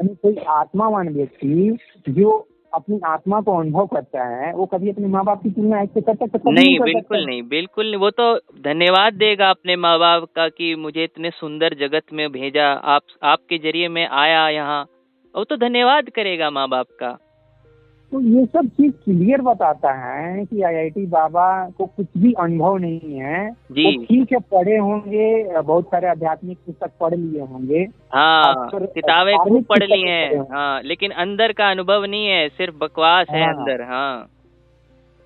यानी कोई आत्मावान व्यक्ति जो अपनी आत्मा को अनुभव करता है वो कभी अपने माँ बाप की तुलना ऐसे कर सकता है? नहीं, बिल्कुल नहीं, बिल्कुल नहीं। वो तो धन्यवाद देगा अपने माँ बाप का कि मुझे इतने सुंदर जगत में भेजा, आपके जरिए मैं आया यहाँ। वो तो धन्यवाद करेगा माँ बाप का। तो ये सब चीज क्लियर बताता है कि आईआईटी बाबा को कुछ भी अनुभव नहीं है। जी। वो ठीक है, पढ़े होंगे, बहुत सारे आध्यात्मिक पुस्तक पढ़ लिए होंगे, हाँ, किताबें खूब पढ़ ली हैं, हाँ, लेकिन अंदर का अनुभव नहीं है, सिर्फ बकवास है अंदर। हाँ,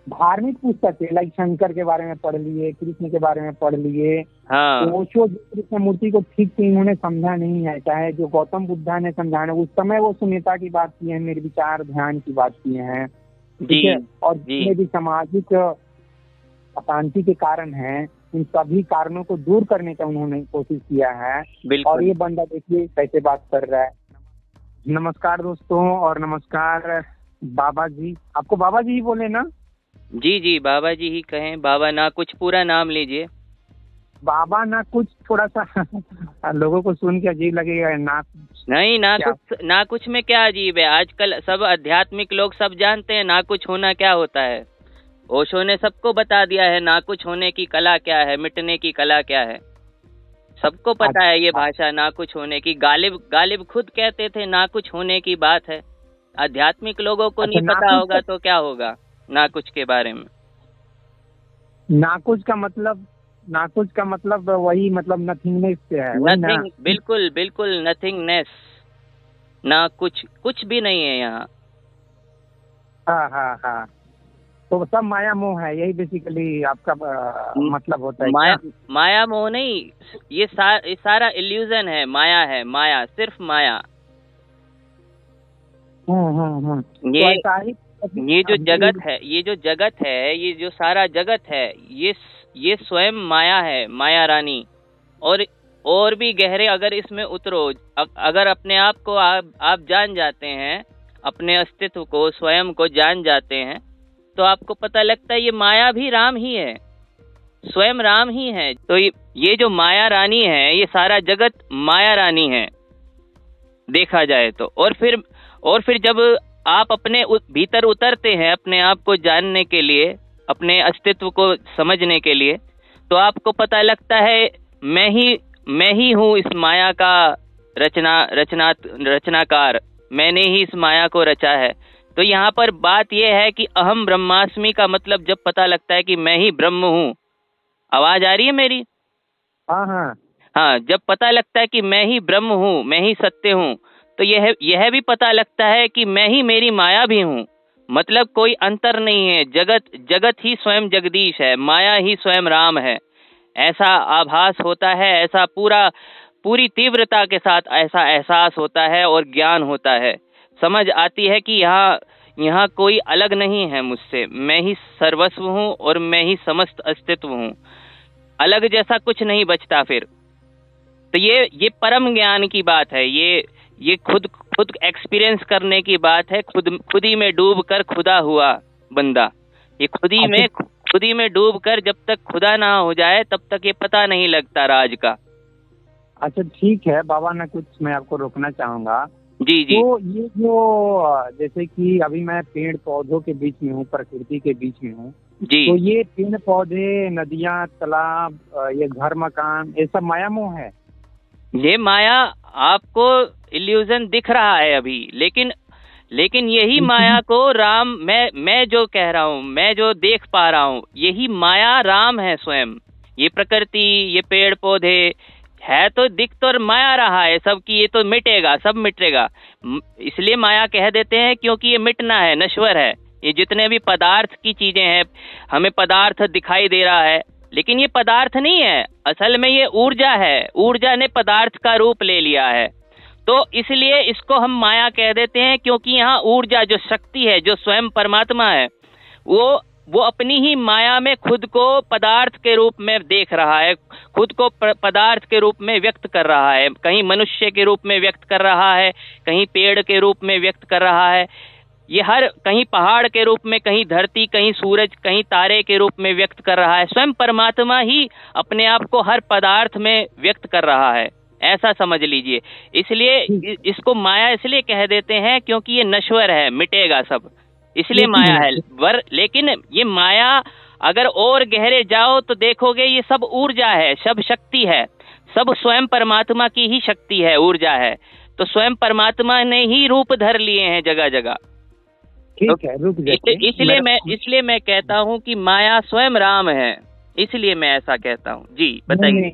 धार्मिक पुस्तक है, लाइक शंकर के बारे में पढ़ लिए, कृष्ण के बारे में पढ़ लिए। हाँ, ओशो कृष्ण मूर्ति को ठीक से इन्होंने समझा नहीं है, चाहे जो गौतम बुद्धा ने समझाना, उस समय वो शून्यता की बात की है, निर्विचार ध्यान की बात की है, ठीक है। और जितने भी सामाजिक अशांति के कारण हैं, इन सभी कारणों को दूर करने का उन्होंने कोशिश किया है। और ये बंदा देखिए कैसे बात कर रहा है। नमस्कार दोस्तों, और नमस्कार बाबा जी। आपको बाबा जी ही बोले ना? जी जी, बाबा जी ही कहें। बाबा ना कुछ, पूरा नाम लीजिए। बाबा ना कुछ थोड़ा सा लोगों को सुन के अजीब लगेगा। ना नहीं, ना कुछ में क्या अजीब है? आजकल सब आध्यात्मिक लोग सब जानते हैं ना कुछ होना क्या होता है। ओशो ने सबको बता दिया है ना कुछ होने की कला क्या है, मिटने की कला क्या है। सबको पता है ये भाषा ना कुछ होने की। गालिब खुद कहते थे ना कुछ होने की बात है। आध्यात्मिक लोगों को नहीं पता होगा तो क्या होगा ना कुछ के बारे में। नाकुछ का मतलब वही, मतलब नथिंगनेस से है। नथिंग, बिल्कुल बिल्कुल नथिंगनेस। ना कुछ भी नहीं है यहाँ। हाँ। तो सब माया मोह है, यही बेसिकली आपका मतलब होता है। माया मोह नहीं, ये सारा इल्यूजन है, माया है, माया, सिर्फ माया। ये जो जगत है, ये जो सारा जगत है, ये स्वयं माया है, माया रानी। और भी गहरे अगर इसमें उतरो, अगर अपने आप को आप जान जाते हैं, अपने अस्तित्व को, स्वयं को जान जाते हैं, तो आपको पता लगता है ये माया भी राम ही है, स्वयं राम ही है। तो ये जो माया रानी है, ये सारा जगत माया रानी है देखा जाए तो। और फिर जब आप अपने भीतर उतरते हैं, अपने आप को जानने के लिए, अपने अस्तित्व को समझने के लिए, तो आपको पता लगता है मैं ही हूँ इस माया का रचनाकार, मैंने ही इस माया को रचा है। तो यहाँ पर बात यह है कि अहम ब्रह्मास्मि का मतलब जब पता लगता है कि मैं ही ब्रह्म हूँ। आवाज आ रही है मेरी? हाँ, जब पता लगता है कि मैं ही ब्रह्म हूँ, मैं ही सत्य हूँ, तो यह भी पता लगता है कि मैं ही मेरी माया भी हूँ। मतलब कोई अंतर नहीं है, जगत ही स्वयं जगदीश है, माया ही स्वयं राम है। ऐसा आभास होता है, ऐसा पूरी तीव्रता के साथ ऐसा एहसास होता है और ज्ञान होता है। समझ आती है कि यहाँ कोई अलग नहीं है मुझसे, मैं ही सर्वस्व हूँ और मैं ही समस्त अस्तित्व हूँ। अलग जैसा कुछ नहीं बचता फिर। तो ये परम ज्ञान की बात है, ये खुद एक्सपीरियंस करने की बात है। खुद ही में डूब कर खुदा हुआ बंदा। ये खुद ही में डूब कर जब तक खुदा ना हो जाए तब तक ये पता नहीं लगता राज का। अच्छा ठीक है बाबा, ना कुछ मैं आपको रोकना चाहूंगा। जी। तो ये जो जैसे कि अभी मैं पेड़ पौधों के बीच में हूँ, प्रकृति के बीच में हूँ जी, तो ये पेड़ पौधे, नदियाँ, तालाब, ये घर मकान, ये सब माया मोह है। ये माया आपको इल्यूजन दिख रहा है अभी, लेकिन यही माया को राम, मैं जो कह रहा हूँ, मैं जो देख पा रहा हूँ, यही माया राम है स्वयं। ये प्रकृति, ये पेड़ पौधे है तो दिख तो माया रहा है सबकी, ये तो मिटेगा, सब मिटेगा। इसलिए माया कह देते हैं क्योंकि ये मिटना है, नश्वर है। ये जितने भी पदार्थ की चीजें हैं, हमें पदार्थ दिखाई दे रहा है, लेकिन ये पदार्थ नहीं है, असल में ये ऊर्जा है। ऊर्जा ने पदार्थ का रूप ले लिया है, तो इसलिए इसको हम माया कह देते हैं। क्योंकि यहाँ ऊर्जा, जो शक्ति है, जो स्वयं परमात्मा है, वो अपनी ही माया में खुद को पदार्थ के रूप में देख रहा है, खुद को पदार्थ के रूप में व्यक्त कर रहा है। कहीं मनुष्य के रूप में व्यक्त कर रहा है, कहीं पेड़ के रूप में व्यक्त कर रहा है, ये कहीं पहाड़ के रूप में, कहीं धरती, कहीं सूरज, कहीं तारे के रूप में व्यक्त कर रहा है। स्वयं परमात्मा ही अपने आप को हर पदार्थ में व्यक्त कर रहा है। ऐसा समझ लीजिए। इसलिए इसको माया इसलिए कह देते हैं क्योंकि ये नश्वर है, मिटेगा सब, इसलिए माया है। लेकिन ये माया अगर और गहरे जाओ तो देखोगे ये सब ऊर्जा है, सब शक्ति है, सब स्वयं परमात्मा की ही शक्ति है, ऊर्जा है। तो स्वयं परमात्मा ने ही रूप धर लिए हैं जगह जगह। ठीक है, रुक जाइए। इसलिए मैं कहता हूँ कि माया स्वयं राम है, इसलिए मैं ऐसा कहता हूँ। जी बताइए।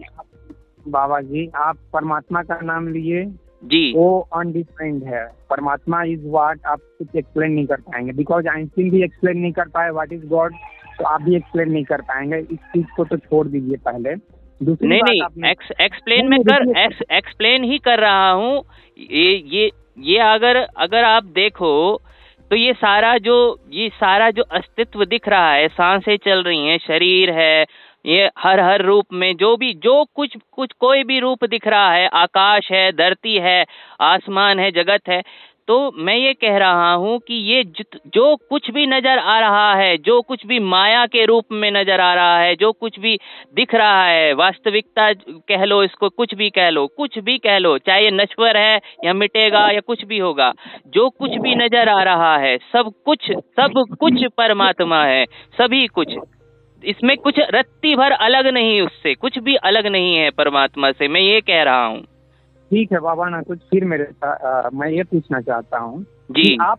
बाबा जी, आप परमात्मा का नाम लिए जी, वो अनडिफाइंड है। परमात्मा इज व्हाट, आप कुछ एक्सप्लेन नहीं कर पाएंगे। बिकॉज आइंस्टीन भी एक्सप्लेन नहीं कर पाए व्हाट इज गॉड, तो आप भी एक्सप्लेन नहीं कर पाएंगे। इस चीज को तो छोड़ दीजिए पहले। नहीं, एक्सप्लेन ही कर रहा हूँ। ये अगर आप देखो तो ये सारा जो अस्तित्व दिख रहा है, सांसें चल रही हैं, शरीर है, ये हर रूप में जो कुछ कोई भी रूप दिख रहा है, आकाश है, धरती है, आसमान है, जगत है, तो मैं ये कह रहा हूँ कि ये जो कुछ भी नजर आ रहा है, जो कुछ भी माया के रूप में नजर आ रहा है, जो कुछ भी दिख रहा है, वास्तविकता कह लो इसको, कुछ भी कह लो, चाहे ये नश्वर है या मिटेगा या कुछ भी होगा, जो कुछ भी नजर आ रहा है सब कुछ परमात्मा है, सभी कुछ। इसमें कुछ रत्ती भर अलग नहीं, उससे कुछ भी अलग नहीं है परमात्मा से, मैं ये कह रहा हूँ। ठीक है बाबा ना कुछ, फिर मैं ये पूछना चाहता हूँ जी, आप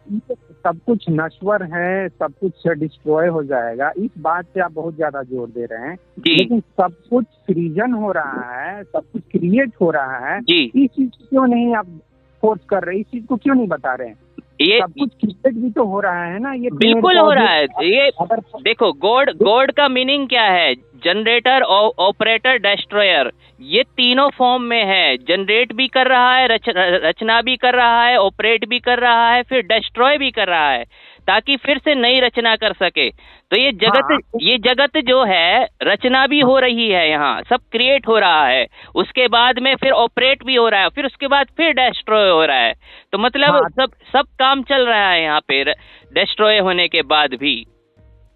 सब कुछ नश्वर है, सब कुछ डिस्ट्रॉय हो जाएगा, इस बात पे आप बहुत ज्यादा जोर दे रहे हैं जी, लेकिन सब कुछ सृजन हो रहा है, सब कुछ क्रिएट हो रहा है जी, इस चीज क्यों नहीं आप फोर्स कर रहे, इस चीज को क्यों नहीं बता रहे हैं? ये सब कुछ क्रिएट भी तो हो रहा है ना, ये बिल्कुल हो रहा है। ये देखो, गॉड का मीनिंग क्या है? जनरेटर, ऑपरेटर, डिस्ट्रॉयर, ये तीनों फॉर्म में है। जनरेट भी कर रहा है, रचना भी कर रहा है, ऑपरेट भी कर रहा है, फिर डिस्ट्रॉय भी कर रहा है ताकि फिर से नई रचना कर सके। तो ये जगत जो है, रचना भी हो रही है, यहाँ सब क्रिएट हो रहा है, उसके बाद में फिर ऑपरेट भी हो रहा है, फिर उसके बाद फिर डिस्ट्रॉय हो रहा है। तो मतलब सब काम चल रहा है यहाँ पे डिस्ट्रॉय होने के बाद भी।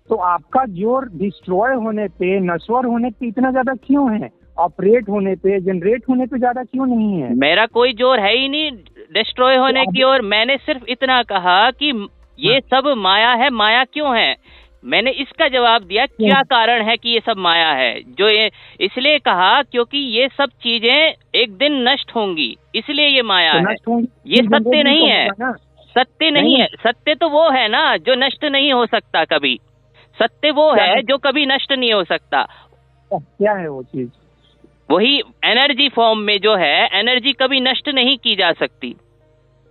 तो आपका जोर डिस्ट्रॉय होने पे, नश्वर होने पे इतना ज्यादा क्यों है? ऑपरेट होने पे, जनरेट होने पे ज्यादा क्यों नहीं है? मेरा कोई जोर है ही नहीं डिस्ट्रॉय होने की ओर। मैंने सिर्फ इतना कहा कि ये सब माया है। माया क्यों है? मैंने इसका जवाब दिया, क्या कारण है कि ये सब माया है। जो ये इसलिए कहा क्योंकि ये सब चीजें एक दिन नष्ट होंगी, इसलिए ये माया है। ये सत्य नहीं है, सत्य नहीं है। सत्य तो वो है ना जो नष्ट नहीं हो सकता कभी। सत्य वो है जो कभी नष्ट नहीं हो सकता। क्या है वो चीज? वही एनर्जी फॉर्म में जो है, एनर्जी कभी नष्ट नहीं की जा सकती।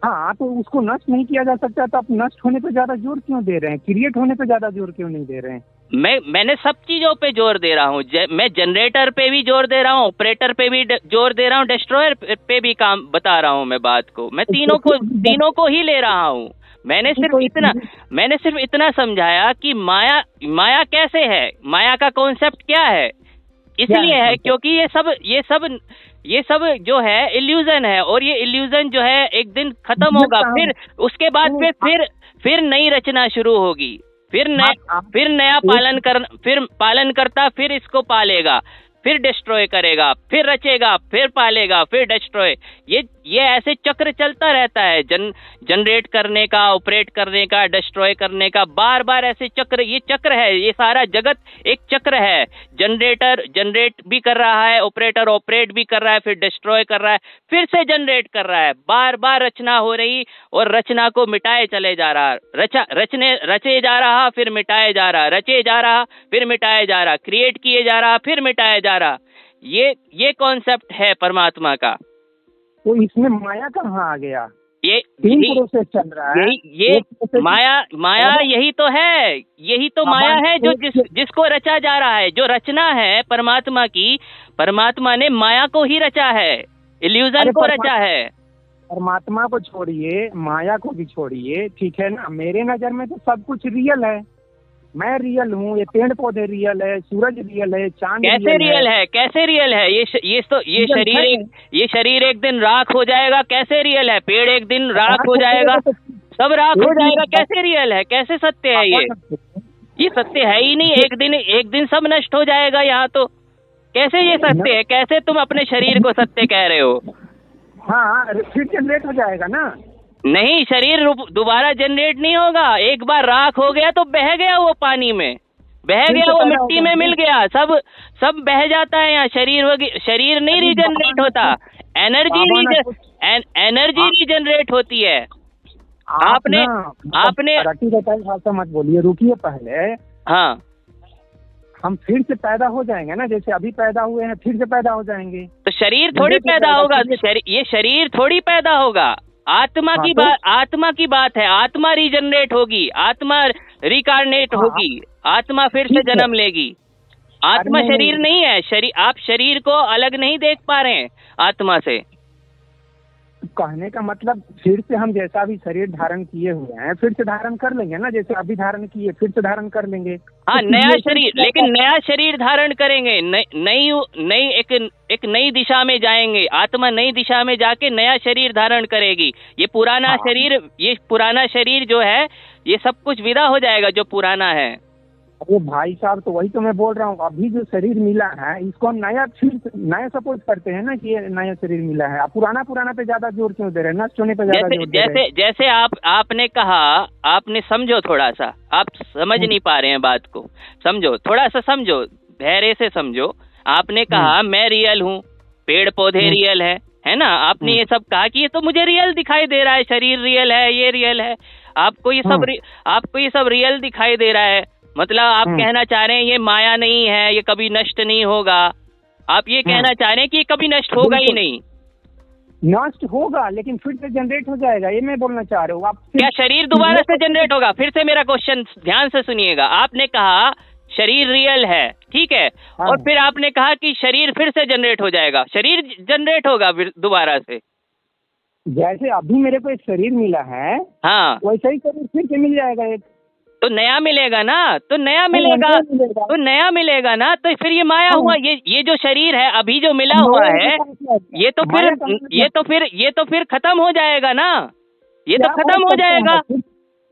हाँ, तो उसको नष्ट नहीं किया जा सकता, तो आप नष्ट होने पे ज्यादा जोर क्यों दे रहे हैं? क्रिएट होने पे ज्यादा जोर क्यों नहीं दे रहे हैं? मैंने सब चीजों पे जोर दे रहा हूँ। मैं जनरेटर पे भी जोर दे रहा हूँ, ऑपरेटर पे भी जोर दे रहा हूँ, डिस्ट्रॉयर पे भी काम बता रहा हूँ। मैं बात को, मैं तीनों को ही ले रहा हूँ। मैंने सिर्फ इतना समझाया कि माया कैसे है, माया का कॉन्सेप्ट क्या है। इसलिए है क्योंकि ये सब जो है इल्यूजन है, और ये इल्यूजन जो है एक दिन खत्म होगा, फिर उसके बाद में फिर नई रचना शुरू होगी, फिर नया पालन करता फिर इसको पालेगा, फिर डिस्ट्रॉय करेगा, फिर रचेगा, फिर पालेगा, फिर डिस्ट्रॉय। ये ऐसे चक्र चलता रहता है, जनरेट करने का, ऑपरेट करने का, डिस्ट्रॉय करने का, बार बार ऐसे चक्र। ये चक्र है, ये सारा जगत एक चक्र है। जनरेटर जनरेट भी कर रहा है, ऑपरेटर ऑपरेट भी कर रहा है, फिर डिस्ट्रॉय कर रहा है, फिर से जनरेट कर रहा है। बार बार रचना हो रही और रचना को मिटाए चले जा रहा, रचे जा रहा, फिर मिटाए जा रहा, रचे जा रहा, फिर मिटाए जा रहा, क्रिएट किए जा रहा, फिर मिटाए जा रहा। ये कॉन्सेप्ट है परमात्मा का। तो इसमें माया कहाँ आ गया? ये प्रोसेस चल रहा है। ये माया यही तो है, यही तो माया है जो जिसको रचा जा रहा है। जो रचना है परमात्मा की, परमात्मा ने माया को ही रचा है, इल्यूजन को रचा है। परमात्मा को छोड़िए, माया को भी छोड़िए, ठीक है ना। मेरे नजर में तो सब कुछ रियल है। मैं रियल हूँ, ये पेड़ पौधे रियल है, सूरज रियल है, चांद कैसे रियल है? कैसे रियल है? ये शरीर एक दिन राख हो जाएगा, कैसे रियल है? पेड़ एक दिन राख हो जाएगा, सब राख हो जाएगा, कैसे रियल है? कैसे सत्य है? ये सत्य है ही नहीं। एक दिन सब नष्ट हो जाएगा यहाँ तो, कैसे ये सत्य है? कैसे तुम अपने शरीर को सत्य कह रहे हो? हाँ, फिर जनरेट हो जाएगा ना। नहीं, शरीर दोबारा जनरेट नहीं होगा। एक बार राख हो गया तो बह गया वो पानी में, बह गया वो मिट्टी में मिल गया, सब बह जाता है यहाँ। शरीर नहीं रीजनरेट होता, एनर्जी रीजनरेट होती है। आपने भाषा मत बोलिए, रुकिए पहले। हाँ, हम फिर से पैदा हो जाएंगे ना, जैसे अभी पैदा हुए हैं फिर से पैदा हो जाएंगे। तो शरीर थोड़ी पैदा होगा, ये शरीर थोड़ी पैदा होगा। आत्मा की बात है। आत्मा रीजनरेट होगी, आत्मा रिकारनेट होगी, आत्मा फिर से जन्म लेगी। आत्मा शरीर नहीं है। आप शरीर को अलग नहीं देख पा रहे हैं आत्मा से। कहने का मतलब फिर से हम जैसा भी शरीर धारण किए हुए हैं फिर से धारण कर लेंगे ना, जैसे अभी धारण किए फिर से धारण कर लेंगे। हाँ, नया शरीर, लेकिन नया शरीर धारण करेंगे, नई एक नई दिशा में जाएंगे। आत्मा नई दिशा में जाके नया शरीर धारण करेगी। ये पुराना शरीर जो है ये सब कुछ विदा हो जाएगा जो पुराना है। अरे भाई साहब, तो वही तो मैं बोल रहा हूँ, अभी जो शरीर मिला है इसको हम नया सपोर्ट करते हैं ना कि ये नया शरीर मिला है। आप पुराना पे ज्यादा जोर क्यों दे रहे हैं? नष्ट होने पे ज्यादा जोर दे रहे हैं। जैसे आपने कहा, आपने समझो, थोड़ा सा आप समझ नहीं पा रहे हैं बात को। समझो, थोड़ा सा समझो, धैर्य से समझो। आपने कहा मैं रियल हूँ, पेड़ पौधे रियल है ना। आपने ये सब कहा कि ये तो मुझे रियल दिखाई दे रहा है, शरीर रियल है, ये रियल है। आपको ये सब रियल दिखाई दे रहा है। मतलब आप कहना चाह रहे हैं ये माया नहीं है, ये कभी नष्ट नहीं होगा। आप ये कहना चाह रहे हैं कि ये कभी नष्ट होगा ही नहीं। नष्ट होगा लेकिन फिर से जनरेट हो जाएगा, ये मैं बोलना चाह रहा हूँ। आप क्या शरीर दोबारा से जनरेट होगा? फिर से मेरा क्वेश्चन ध्यान से सुनिएगा। आपने कहा शरीर रियल है, ठीक है, और फिर आपने कहा कि शरीर फिर से जनरेट हो जाएगा। शरीर जनरेट होगा फिर दोबारा से? जैसे अभी मेरे को एक शरीर मिला है, हाँ, वैसा ही शरीर फिर से मिल जाएगा एक। तो नया मिलेगा ना, तो नया मिलेगा ना। तो फिर ये माया हुआ। ये जो शरीर है अभी जो मिला हुआ है ये तो फिर खत्म हो जाएगा ना। ये तो खत्म हो जाएगा।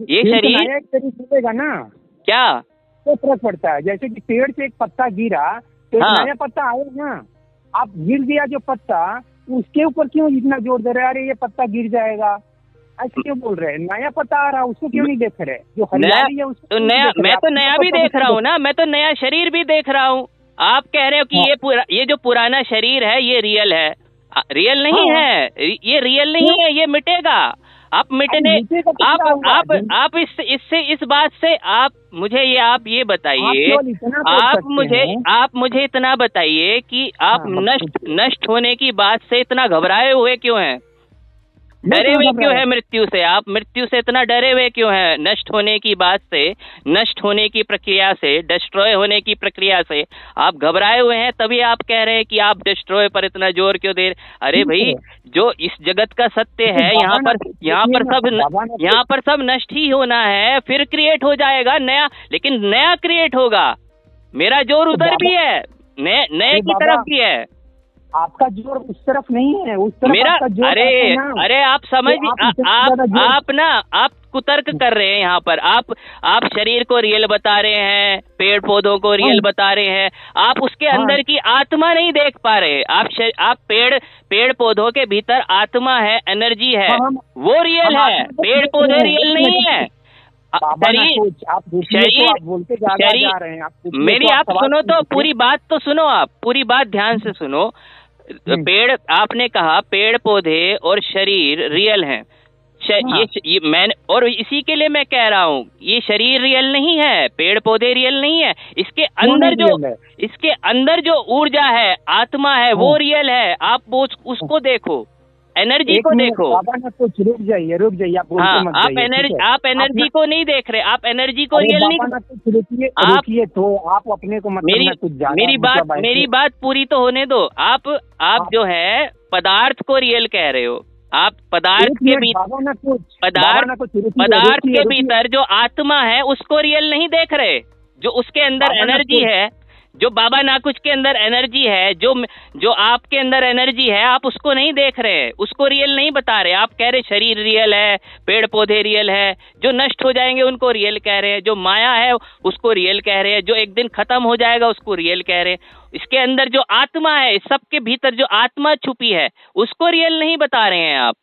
ये शरीर मिलेगा ना। क्या तो फर्क पड़ता है? जैसे कि पेड़ से एक पत्ता गिरा तो नया पत्ता आएगा ना। आप गिर गया जो पत्ता, उसके ऊपर क्यों इतना जोर दे रहे? अरे ये पत्ता गिर जाएगा, ऐसे क्यों बोल रहे हैं? नया पता आ रहा है उसको क्यों नहीं देख रहे? जो हरियाली है उसको तो नया, मैं तो नया भी देख रहा हूँ ना, मैं तो नया शरीर भी देख रहा हूँ। आप कह रहे हो कि ये जो पुराना शरीर है ये रियल है। रियल नहीं है, ये रियल नहीं है, ये मिटेगा। आप मिटने आप इस बात से आप मुझे बताइए, आप मुझे इतना बताइए कि आप नष्ट होने की बात से इतना घबराए हुए क्यों हैं? डरे हुए क्यों है मृत्यु से? आप मृत्यु से इतना डरे हुए क्यों हैं? नष्ट होने की बात से, नष्ट होने की प्रक्रिया से, डिस्ट्रॉय होने की प्रक्रिया से आप घबराए हुए हैं। तभी आप कह रहे हैं कि आप डिस्ट्रॉय पर इतना जोर क्यों दे रहे? अरे भाई, जो इस जगत का सत्य है यहाँ पर सब नष्ट ही होना है, फिर क्रिएट हो जाएगा नया, लेकिन नया क्रिएट होगा। मेरा जोर उधर भी है, नए की तरफ भी है। आपका जोर उस तरफ नहीं है, उस तरफ मेरा जोर। अरे आप समझ, आप कुतर्क कर रहे हैं यहाँ पर। आप शरीर को रियल बता रहे हैं, पेड़ पौधों को रियल बता रहे हैं, आप उसके अंदर की आत्मा नहीं देख पा रहे। आप पेड़ पौधों के भीतर आत्मा है, एनर्जी है, वो रियल है। पेड़ पौधे रियल नहीं है। मेरी आप सुनो तो, पूरी बात तो सुनो, आप पूरी बात ध्यान से सुनो। आपने कहा पेड़ पौधे और शरीर रियल हैं। और इसी के लिए मैं कह रहा हूँ ये शरीर रियल नहीं है, पेड़ पौधे रियल नहीं है। इसके अंदर जो ऊर्जा है, आत्मा है, वो रियल है। आप उसको देखो, एनर्जी को देखो। रुक जाइए। आप एनर्जी को नहीं देख रहे, आप एनर्जी को रियल नहीं। आप अपने को मेरी बात पूरी तो होने दो। आप जो है पदार्थ को रियल कह रहे हो। आप पदार्थ के भीतर जो आत्मा है उसको रियल नहीं देख रहे। जो उसके अंदर एनर्जी है, जो बाबा नाकुच के अंदर एनर्जी है, जो आपके अंदर एनर्जी है, आप उसको नहीं देख रहे, उसको रियल नहीं बता रहे। आप कह रहे शरीर रियल है, पेड़ पौधे रियल है, जो नष्ट हो जाएंगे उनको रियल कह रहे हैं, जो माया है उसको रियल कह रहे हैं, जो एक दिन खत्म हो जाएगा उसको रियल कह रहे हैं। इसके अंदर जो आत्मा है, सबके भीतर जो आत्मा छुपी है, उसको रियल नहीं बता रहे हैं आप।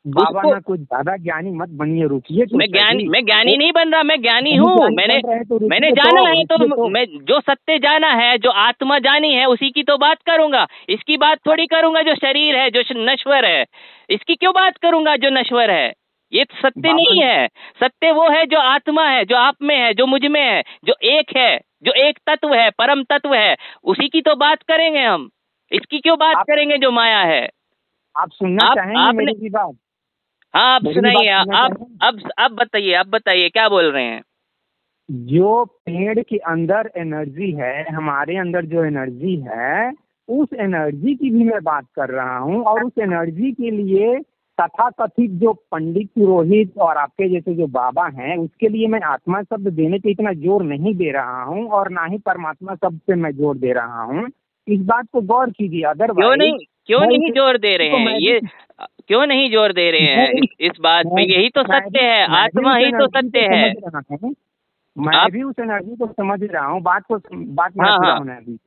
बाबा ना कुछ ज्यादा ज्ञानी मत बनिए, रुकिए। मैं ज्ञानी नहीं बन रहा, मैं ज्ञानी हूँ। मैंने जाना है तो मैं जो सत्य जाना है, जो आत्मा जानी है, उसी की तो बात करूंगा। इसकी बात थोड़ी करूंगा जो शरीर है, जो नश्वर है, इसकी क्यों बात करूंगा जो नश्वर है। ये सत्य नहीं है। सत्य वो है जो आत्मा है, जो आप में है, जो मुझ में है, जो एक है, जो एक तत्व है, परम तत्व है, उसी की तो बात करेंगे हम। इसकी क्यों बात करेंगे जो माया है। आप सुनना चाहेंगे मेरी भी बात? हाँ, आप सुनाइए। अब बताइए क्या बोल रहे हैं। जो पेड़ के अंदर एनर्जी है, हमारे अंदर जो एनर्जी है, उस एनर्जी की भी मैं बात कर रहा हूँ। और उस एनर्जी के लिए तथाकथित जो पंडित पुरोहित और आपके जैसे जो बाबा हैं, उसके लिए मैं आत्मा शब्द देने पे इतना जोर नहीं दे रहा हूँ, और ना ही परमात्मा शब्द पे मैं जोर दे रहा हूँ। इस बात को गौर कीजिए। अदरवाइज क्यों नहीं जोर दे रहे हैं, ये क्यों नहीं जोर दे रहे हैं इस बात पे। यही तो सत्य है, आत्मा ही तो सत्य है। मैं भी उस एनर्जी को समझ रहा हूँ। बात में होना भी।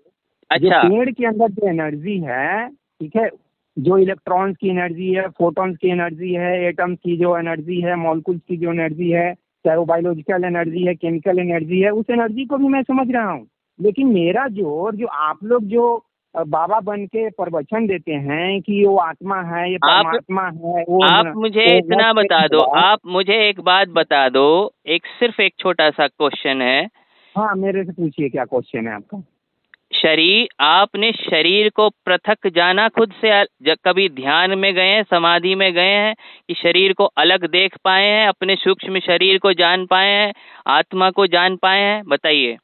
अच्छा, पेड़ के अंदर जो एनर्जी है, ठीक है, जो इलेक्ट्रॉन्स की एनर्जी है, फोटॉन्स की एनर्जी है, एटम्स की जो एनर्जी है, मॉलिक्यूल्स की जो एनर्जी है, चाहे वो बायोलॉजिकल एनर्जी है, केमिकल एनर्जी है, उस एनर्जी को भी मैं समझ रहा हूँ। लेकिन मेरा जोर, जो आप लोग जो बाबा बन के प्रवचन देते हैं कि वो आत्मा है, ये परमात्मा है, वो आप मुझे इतना बता दो। आप मुझे एक बात बता दो, सिर्फ एक छोटा सा क्वेश्चन है। हाँ, मेरे से पूछिए, क्या क्वेश्चन है आपका। आपने शरीर को पृथक जाना खुद से? कभी ध्यान में गए हैं, समाधि में गए हैं कि शरीर को अलग देख पाए हैं, अपने सूक्ष्म शरीर को जान पाए हैं, आत्मा को जान पाए हैं? बताइए।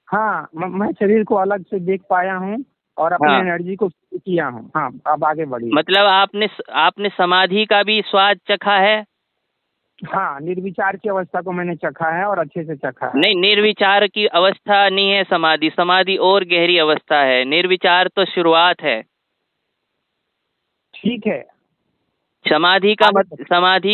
हाँ, मैं शरीर को अलग से देख पाया हूँ और अपने एनर्जी को किया हूँ। हाँ, अब आगे बढ़िए। मतलब आपने समाधि का भी स्वाद चखा है? हाँ, निर्विचार की अवस्था को मैंने चखा है, और अच्छे से चखा है। नहीं, निर्विचार की अवस्था नहीं है समाधि। समाधि और गहरी अवस्था है, निर्विचार तो शुरुआत है। ठीक है। समाधि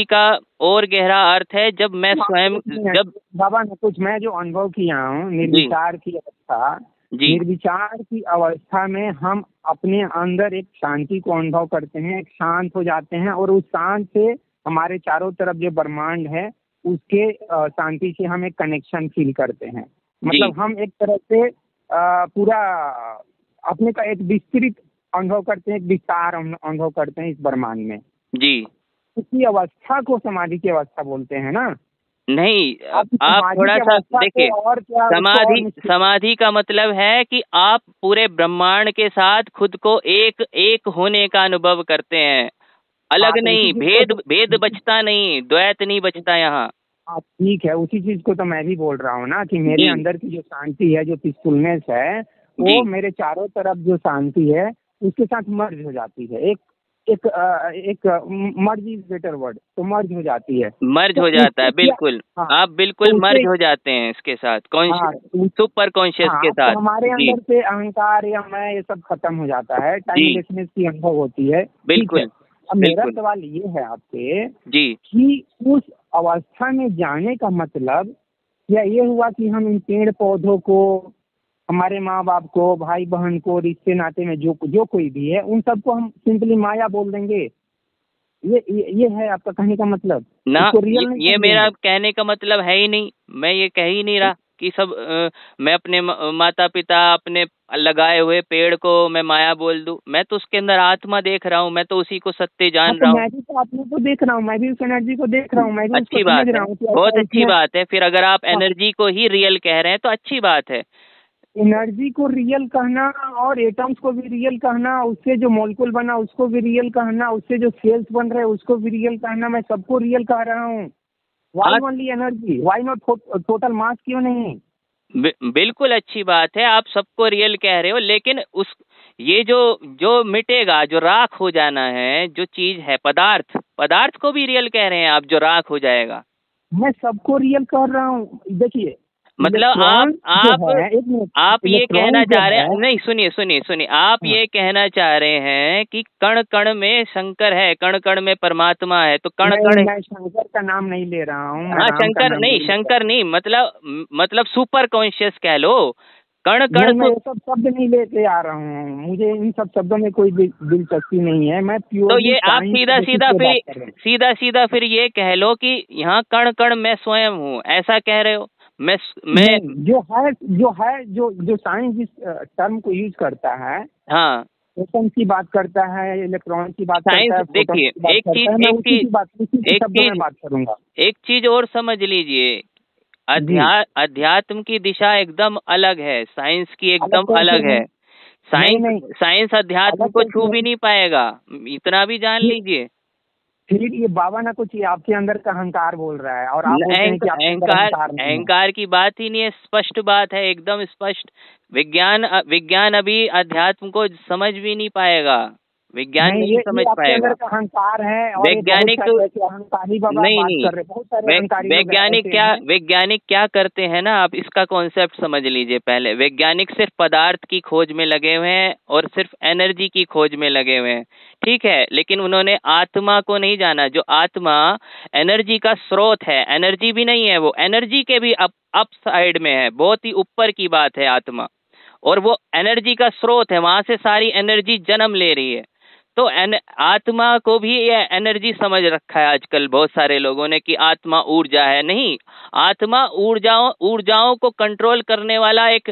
का और गहरा अर्थ है जब मैं स्वयं, जब बाबा ने कुछ मैं जो अनुभव किया हूँ, निर्विचार की अवस्था, निर्विचार की अवस्था में हम अपने अंदर एक शांति को अनुभव करते हैं, एक शांत हो जाते हैं, और उस शांत से हमारे चारों तरफ जो ब्रह्मांड है, उसके शांति से हम एक कनेक्शन फील करते हैं। मतलब हम एक तरह से पूरा अपने का एक विस्तृत अनुभव करते हैं, एक विस्तार अनुभव करते हैं इस ब्रह्मांड में जी। इसी अवस्था को समाधि की अवस्था बोलते हैं ना। नहीं, आप थोड़ा सा देखिए, समाधि का मतलब है कि आप पूरे ब्रह्मांड के साथ खुद को एक होने का अनुभव करते हैं। अलग नहीं, भेद बचता नहीं, द्वैत नहीं बचता यहाँ। ठीक है, उसी चीज को तो मैं भी बोल रहा हूँ ना, कि मेरे अंदर की जो शांति है, जो पीसफुलनेस है, वो मेरे चारों तरफ जो शांति है उसके साथ मर्ज हो जाती है। एक मर्ज इज बेटर वर्ड, तो मर्ज हो जाती है, मर्ज हो जाता है। बिल्कुल, आप बिल्कुल मर्ज हो जाते हैं इसके साथ, सुपर कॉन्शियस के साथ। हमारे अंदर से अहंकार या मैं ये सब खत्म हो जाता है, टाइमलेसनेस की अनुभव होती है। बिल्कुल। अब मेरा सवाल ये है आपसे जी, कि उस अवस्था में जाने का मतलब या ये हुआ कि हम इन पेड़ पौधों को, हमारे माँ बाप को, भाई बहन को, रिश्ते नाते में जो कोई भी है, उन सबको हम सिंपली माया बोल देंगे? ये है आपका कहने का मतलब ना? ये मेरा कहने का मतलब है ही नहीं। मैं ये कह ही नहीं रहा कि सब मैं अपने माता पिता, अपने लगाए हुए पेड़ को मैं माया बोल दूं। मैं तो उसके अंदर आत्मा देख रहा हूँ, मैं तो उसी को सत्य जान रहा हूँ। मैं भी तो आत्मा को देख रहा हूँ, मैं भी उस एनर्जी को देख रहा हूँ, मैं भी अच्छी बात है, बहुत अच्छी बात है। फिर अगर आप एनर्जी को ही रियल कह रहे हैं तो अच्छी बात है। एनर्जी को रियल कहना और एटम्स को भी रियल कहना, उससे जो मॉलिक्यूल बना उसको भी रियल कहना, उससे जो सेल्स बन रहे उसको भी रियल कहना, मैं सबको रियल कह रहा हूँ। Why only energy, why not total mass, क्यों नहीं? बिल्कुल अच्छी बात है, आप सबको रियल कह रहे हो, लेकिन ये जो मिटेगा, जो राख हो जाना है, जो चीज है, पदार्थ को भी रियल कह रहे हैं आप, जो राख हो जाएगा। मैं सबको रियल कह रहा हूँ। देखिए, मतलब आप ये कहना चाह रहे हैं, नहीं सुनिए, आप ये कहना चाह रहे हैं कि कण कण में शंकर है, कण कण में परमात्मा है, तो कण कण। मैं शंकर का नाम नहीं ले रहा हूँ। हाँ, शंकर नहीं, मतलब सुपर कॉन्शियस कह लो। कण कण मैं सब शब्द नहीं लेके आ रहा हूँ, मुझे इन सब शब्दों में कोई दिलचस्पी नहीं है। मैं प्योर। तो ये आप सीधा फिर ये कह लो कि यहाँ कण कण मैं स्वयं हूँ, ऐसा कह रहे हो? मैं जो साइंस जिस टर्म को यूज करता है, हाँ, एटम की बात करता है, इलेक्ट्रॉन की बात करता है, देखिए एक चीज और समझ लीजिए, अध्यात्म की दिशा एकदम अलग है, साइंस की एकदम अलग है। साइंस अध्यात्म को छू भी नहीं पाएगा, इतना भी जान लीजिए। फिर ये बाबा ना कुछ आपके अंदर का अहंकार बोल रहा है, और आप अहंकार की बात ही नहीं है, स्पष्ट बात है, एकदम स्पष्ट। विज्ञान अभी अध्यात्म को समझ भी नहीं पाएगा, विज्ञान नहीं समझ पाएगा। अहंकार है, और वैज्ञानिक वैज्ञानिक क्या करते हैं ना, आप इसका कॉन्सेप्ट समझ लीजिए पहले। वैज्ञानिक सिर्फ पदार्थ की खोज में लगे हुए हैं और सिर्फ एनर्जी की खोज में लगे हुए हैं, ठीक है, लेकिन उन्होंने आत्मा को नहीं जाना। जो आत्मा एनर्जी का स्रोत है, एनर्जी भी नहीं है वो, एनर्जी के भी अप साइड में है, बहुत ही ऊपर की बात है आत्मा, और वो एनर्जी का स्रोत है, वहां से सारी एनर्जी जन्म ले रही है। तो आत्मा को भी ये एनर्जी समझ रखा है आजकल बहुत सारे लोगों ने कि आत्मा ऊर्जा है। नहीं, आत्मा ऊर्जाओं को कंट्रोल करने वाला एक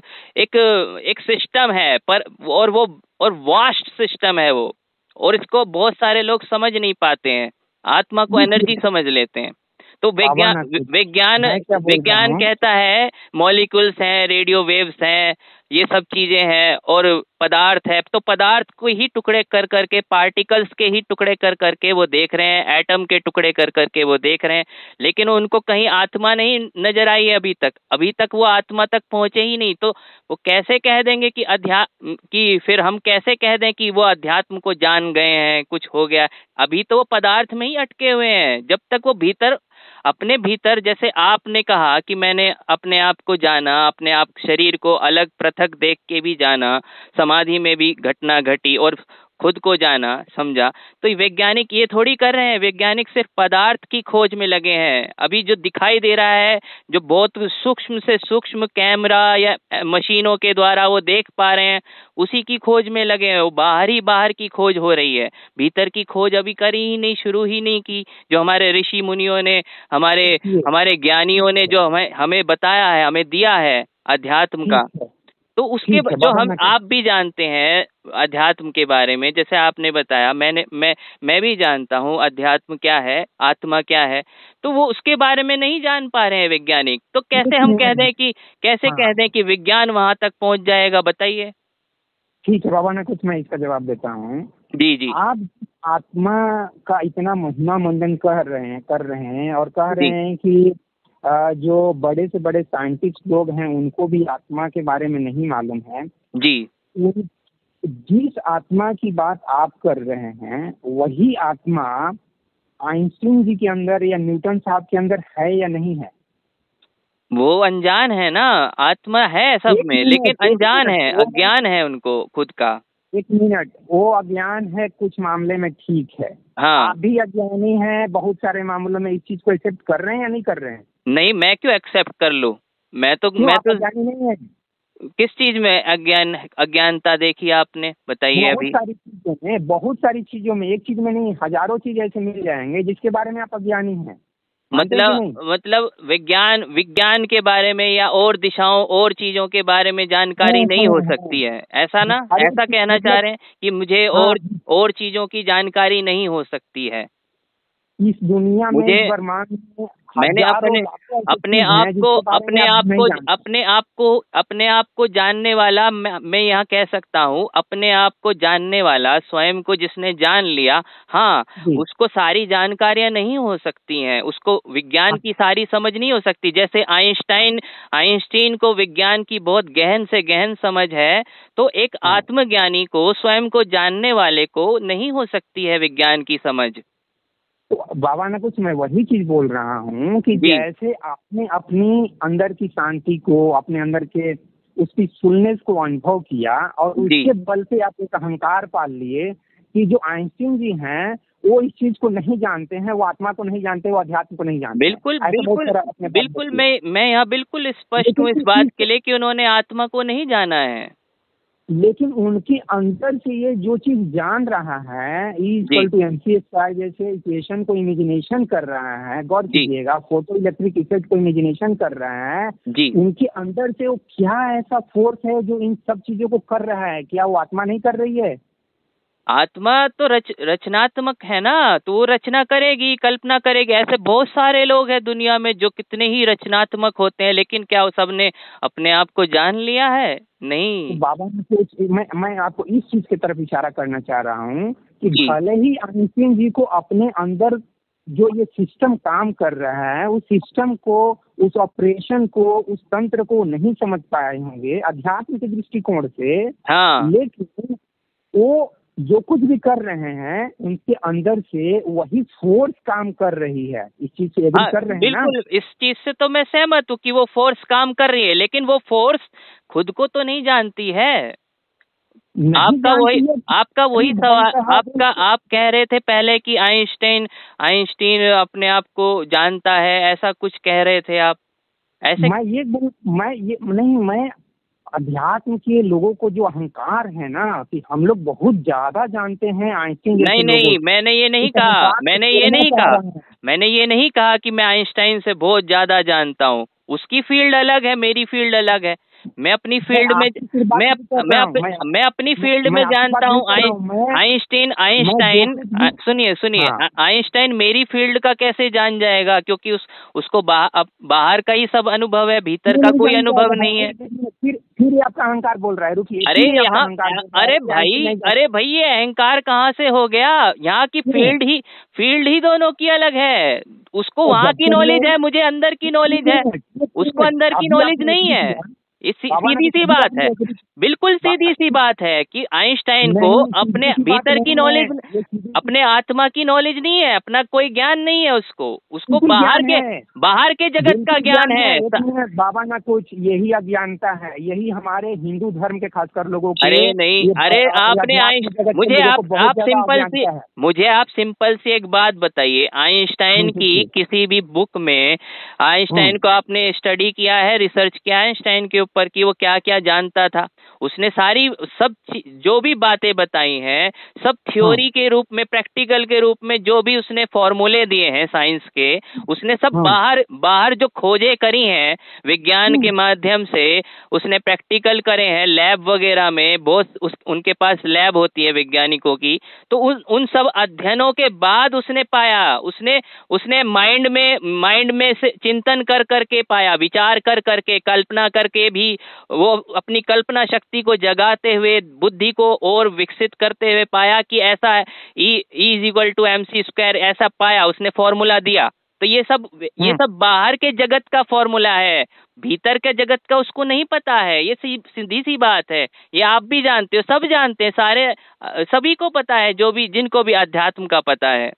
सिस्टम है, और वास्ट सिस्टम है वो, और इसको बहुत सारे लोग समझ नहीं पाते हैं, आत्मा को एनर्जी समझ लेते हैं। तो विज्ञान कहता है मॉलिक्यूल्स हैं, रेडियो वेव्स हैं, ये सब चीजें हैं, और पदार्थ है, तो पदार्थ को ही टुकड़े कर करके, पार्टिकल्स के ही टुकड़े कर करके वो देख रहे हैं, एटम के टुकड़े कर करके वो देख रहे हैं, लेकिन उनको कहीं आत्मा नहीं नजर आई है अभी तक वो आत्मा तक पहुंचे ही नहीं। तो वो कैसे कह देंगे कि फिर हम कैसे कह दें कि वो अध्यात्म को जान गए हैं, कुछ हो गया? अभी तो वो पदार्थ में ही अटके हुए हैं। जब तक वो अपने भीतर, जैसे आपने कहा कि मैंने अपने आप को जाना, अपने आप शरीर को अलग पृथक देख के भी जाना, समाधि में भी घटना घटी और खुद को जाना, समझा। तो वैज्ञानिक ये थोड़ी कर रहे हैं, वैज्ञानिक सिर्फ पदार्थ की खोज में लगे हैं। अभी जो दिखाई दे रहा है, जो बहुत सूक्ष्म से सूक्ष्म कैमरा या मशीनों के द्वारा वो देख पा रहे हैं, उसी की खोज में लगे हैं। वो बाहर की खोज हो रही है, भीतर की खोज अभी करी ही नहीं, शुरू ही नहीं की। जो हमारे ऋषि मुनियों ने, हमारे ज्ञानियों ने जो हमें बताया है, हमें दिया है अध्यात्म का, तो उसके जो आप भी जानते हैं अध्यात्म के बारे में, जैसे आपने बताया, मैं भी जानता हूँ अध्यात्म क्या है, आत्मा क्या है, तो वो उसके बारे में नहीं जान पा रहे हैं वैज्ञानिक। तो कैसे हम कह दें कि विज्ञान वहां तक पहुंच जाएगा? बताइए। ठीक है बाबा, ने कुछ मैं इसका जवाब देता हूँ। जी। आप आत्मा का इतना महिमा मंडन कर रहे हैं और कह रहे हैं कि जो बड़े से बड़े साइंटिस्ट लोग हैं उनको भी आत्मा के बारे में नहीं मालूम है जी। जिस आत्मा की बात आप कर रहे हैं वही आत्मा आइंस्टीन जी के अंदर या न्यूटन साहब के अंदर है या नहीं है? वो अनजान है ना, आत्मा है सब में, लेकिन अनजान है, अज्ञान है उनको खुद का। एक मिनट, वो अज्ञान है कुछ मामले में, ठीक है। हाँ, आप भी अज्ञानी हैं बहुत सारे मामलों में। इस चीज को एक्सेप्ट कर रहे हैं या नहीं कर रहे हैं? नहीं, मैं क्यों एक्सेप्ट कर लूं? मैं तो अज्ञानी नहीं है। किस चीज में अज्ञानता देखी आपने? बताइए। अभी बहुत सारी चीजों में, एक चीज में नहीं, हजारों चीज ऐसे मिल जाएंगे जिसके बारे में आप अज्ञानी हैं। मतलब विज्ञान के बारे में या और दिशाओं और चीजों के बारे में जानकारी नहीं हो सकती है, ऐसा ना? ऐसा कहना चाह रहे हैं कि मुझे और चीजों की जानकारी नहीं हो सकती है इस दुनिया में, इस ब्रह्मांड में। मैंने अपने आप को जानने वाला, मैं यहाँ कह सकता हूँ, अपने आप को जानने वाला, स्वयं को जिसने जान लिया, हाँ, उसको सारी जानकारियां नहीं हो सकती हैं, उसको विज्ञान की सारी समझ नहीं हो सकती। जैसे आइंस्टीन को विज्ञान की बहुत गहन से गहन समझ है, तो एक आत्मज्ञानी को, स्वयं को जानने वाले को नहीं हो सकती है विज्ञान की समझ। तो बाबा ने कुछ, मैं वही चीज बोल रहा हूँ कि जैसे आपने अपनी अंदर की शांति को, अपने अंदर के उस पीसफुलनेस को अनुभव किया और उसके बल से आप एक अहंकार पाल लिए कि जो आइंस्टीन जी हैं वो इस चीज को नहीं जानते हैं, वो आत्मा को नहीं जानते, वो अध्यात्म को नहीं जानते। बिल्कुल बिल्कुल बिल्कुल, मैं यहाँ बिल्कुल स्पष्ट हूँ इस बात के लिए कि उन्होंने आत्मा को नहीं जाना है, लेकिन उनके अंदर से ये जो चीज जान रहा है E=mc² जैसे इक्वेशन को इमेजिनेशन कर रहा है, गौर कीजिएगा, फोटो इलेक्ट्रिक इफेक्ट को इमेजिनेशन कर रहा है, उनके अंदर से वो क्या ऐसा फोर्स है जो इन सब चीजों को कर रहा है? क्या वो आत्मा नहीं कर रही है? आत्मा तो रचनात्मक है ना, तो वो रचना करेगी, कल्पना करेगी। ऐसे बहुत सारे लोग हैं दुनिया में जो कितने ही रचनात्मक होते हैं, लेकिन क्या वो सबने अपने आप को जान लिया है? नहीं। तो बाबा ने मैं आपको इस चीज की तरफ इशारा करना चाह रहा हूँ कि भले ही आइंस्टीन जी को अपने अंदर जो ये सिस्टम काम कर रहा है, उस सिस्टम को, उस ऑपरेशन को, उस तंत्र को नहीं समझ पाए होंगे अध्यात्म के दृष्टिकोण से, लेकिन वो जो कुछ भी कर रहे हैं उनके अंदर से वही फोर्स काम कर रही है। इस चीज से एग्री कर रहे हैं ना? बिल्कुल, इस चीज से तो मैं सहमत हूँ कि वो फोर्स काम कर रही है, लेकिन वो फोर्स खुद को तो नहीं जानती है। आपका वही सवाल, आप कह रहे थे पहले कि आइंस्टीन अपने आप को जानता है, ऐसा कुछ कह रहे थे आप। ऐसे मैं अध्यात्म के लोगों को जो अहंकार है ना कि हम लोग बहुत ज्यादा जानते हैं आइंस्टाइन। नहीं, मैंने ये नहीं कहा, मैंने ये नहीं कहा कि मैं आइंस्टाइन से बहुत ज्यादा जानता हूँ। उसकी फील्ड अलग है, मेरी फील्ड अलग है। मैं अपनी फील्ड में मैं अपनी फील्ड में जानता हूँ आइंस्टाइन। सुनिए, आइंस्टाइन मेरी फील्ड का कैसे जान जाएगा? क्योंकि उसको बाहर का ही सब अनुभव है, भीतर का कोई अनुभव नहीं है। फिर आपका अहंकार बोल रहा है, रुकिए। अरे भाई ये अहंकार कहाँ से हो गया? यहाँ की फील्ड ही दोनों की अलग है। उसको वहाँ की नॉलेज है, मुझे अंदर की नॉलेज है, उसको अंदर की नॉलेज नहीं है। सीधी सी बात है, बिल्कुल सीधी सी बात है कि आइंस्टाइन को अपने भीतर की नॉलेज, अपने आत्मा की नॉलेज नहीं है, अपना कोई ज्ञान नहीं है। उसको बाहर के जगत का ज्ञान है। बाबा ना कुछ यही अज्ञानता है, यही हमारे हिंदू धर्म के खासकर लोगों के। अरे नहीं, अरे आपने मुझे आप सिंपल सी एक बात बताइए। आइंस्टाइन की किसी भी बुक में आइंस्टाइन को आपने स्टडी किया है, रिसर्च किया है आइंस्टाइन के ऊपर कि वो क्या क्या जानता था? उसने सब जो भी बातें बताई हैं, सब थ्योरी के रूप में, प्रैक्टिकल के रूप में, जो भी उसने फॉर्मूले दिए हैं साइंस के, उसने सब बाहर जो खोजें करी हैं विज्ञान के माध्यम से, उसने प्रैक्टिकल करे हैं लैब वगैरह में। बहुत उनके पास लैब होती है वैज्ञानिकों की। तो उन सब अध्ययनों के बाद उसने पाया, उसने माइंड में से चिंतन कर करके पाया, विचार कर करके, कल्पना करके भी वो अपनी कल्पना शक्ति को जगाते हुए, बुद्धि को और विकसित करते हुए पाया कि ऐसा है, E=mc², ऐसा पाया, उसने फॉर्मूला दिया। तो ये सब बाहर के जगत का फॉर्मूला है, भीतर के जगत का उसको नहीं पता है। ये सीधी सी बात है, ये आप भी जानते हो, सब जानते हैं, सभी को पता है, जिनको भी अध्यात्म का पता है।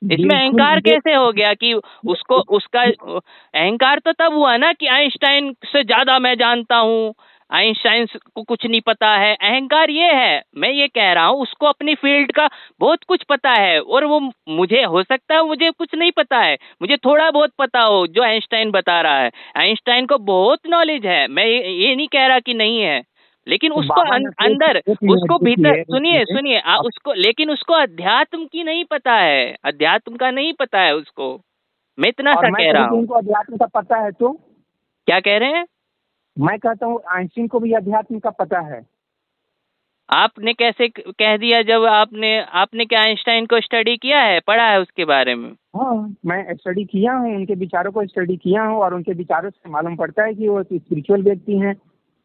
इसमें अहंकार कैसे हो गया कि उसका अहंकार तो तब हुआ ना कि आइंस्टाइन से ज्यादा मैं जानता हूँ, आइंस्टाइन को कुछ नहीं पता है। अहंकार ये है, मैं ये कह रहा हूँ, उसको अपनी फील्ड का बहुत कुछ पता है, और वो मुझे, हो सकता है मुझे कुछ नहीं पता है, मुझे थोड़ा बहुत पता हो जो आइंस्टाइन बता रहा है। आइंस्टाइन को बहुत नॉलेज है, मैं ये नहीं कह रहा कि नहीं है, लेकिन उसको अंदर, उसको भीतर, सुनिए उसको, लेकिन उसको अध्यात्म की नहीं पता है, अध्यात्म का नहीं पता है उसको। मैं इतना सा कह रहा हूँ। अध्यात्म का पता है तो क्या कह रहे हैं? मैं कहता हूँ आइंस्टीन को भी अध्यात्म का पता है। आपने कैसे कह दिया? जब आपने क्या आइंस्टाइन को स्टडी किया है, पढ़ा है उसके बारे में? हाँ, मैं स्टडी किया हूँ, उनके विचारों को स्टडी किया हूँ, और उनके विचारों से मालूम पड़ता है कि वो स्पिरिचुअल व्यक्ति हैं,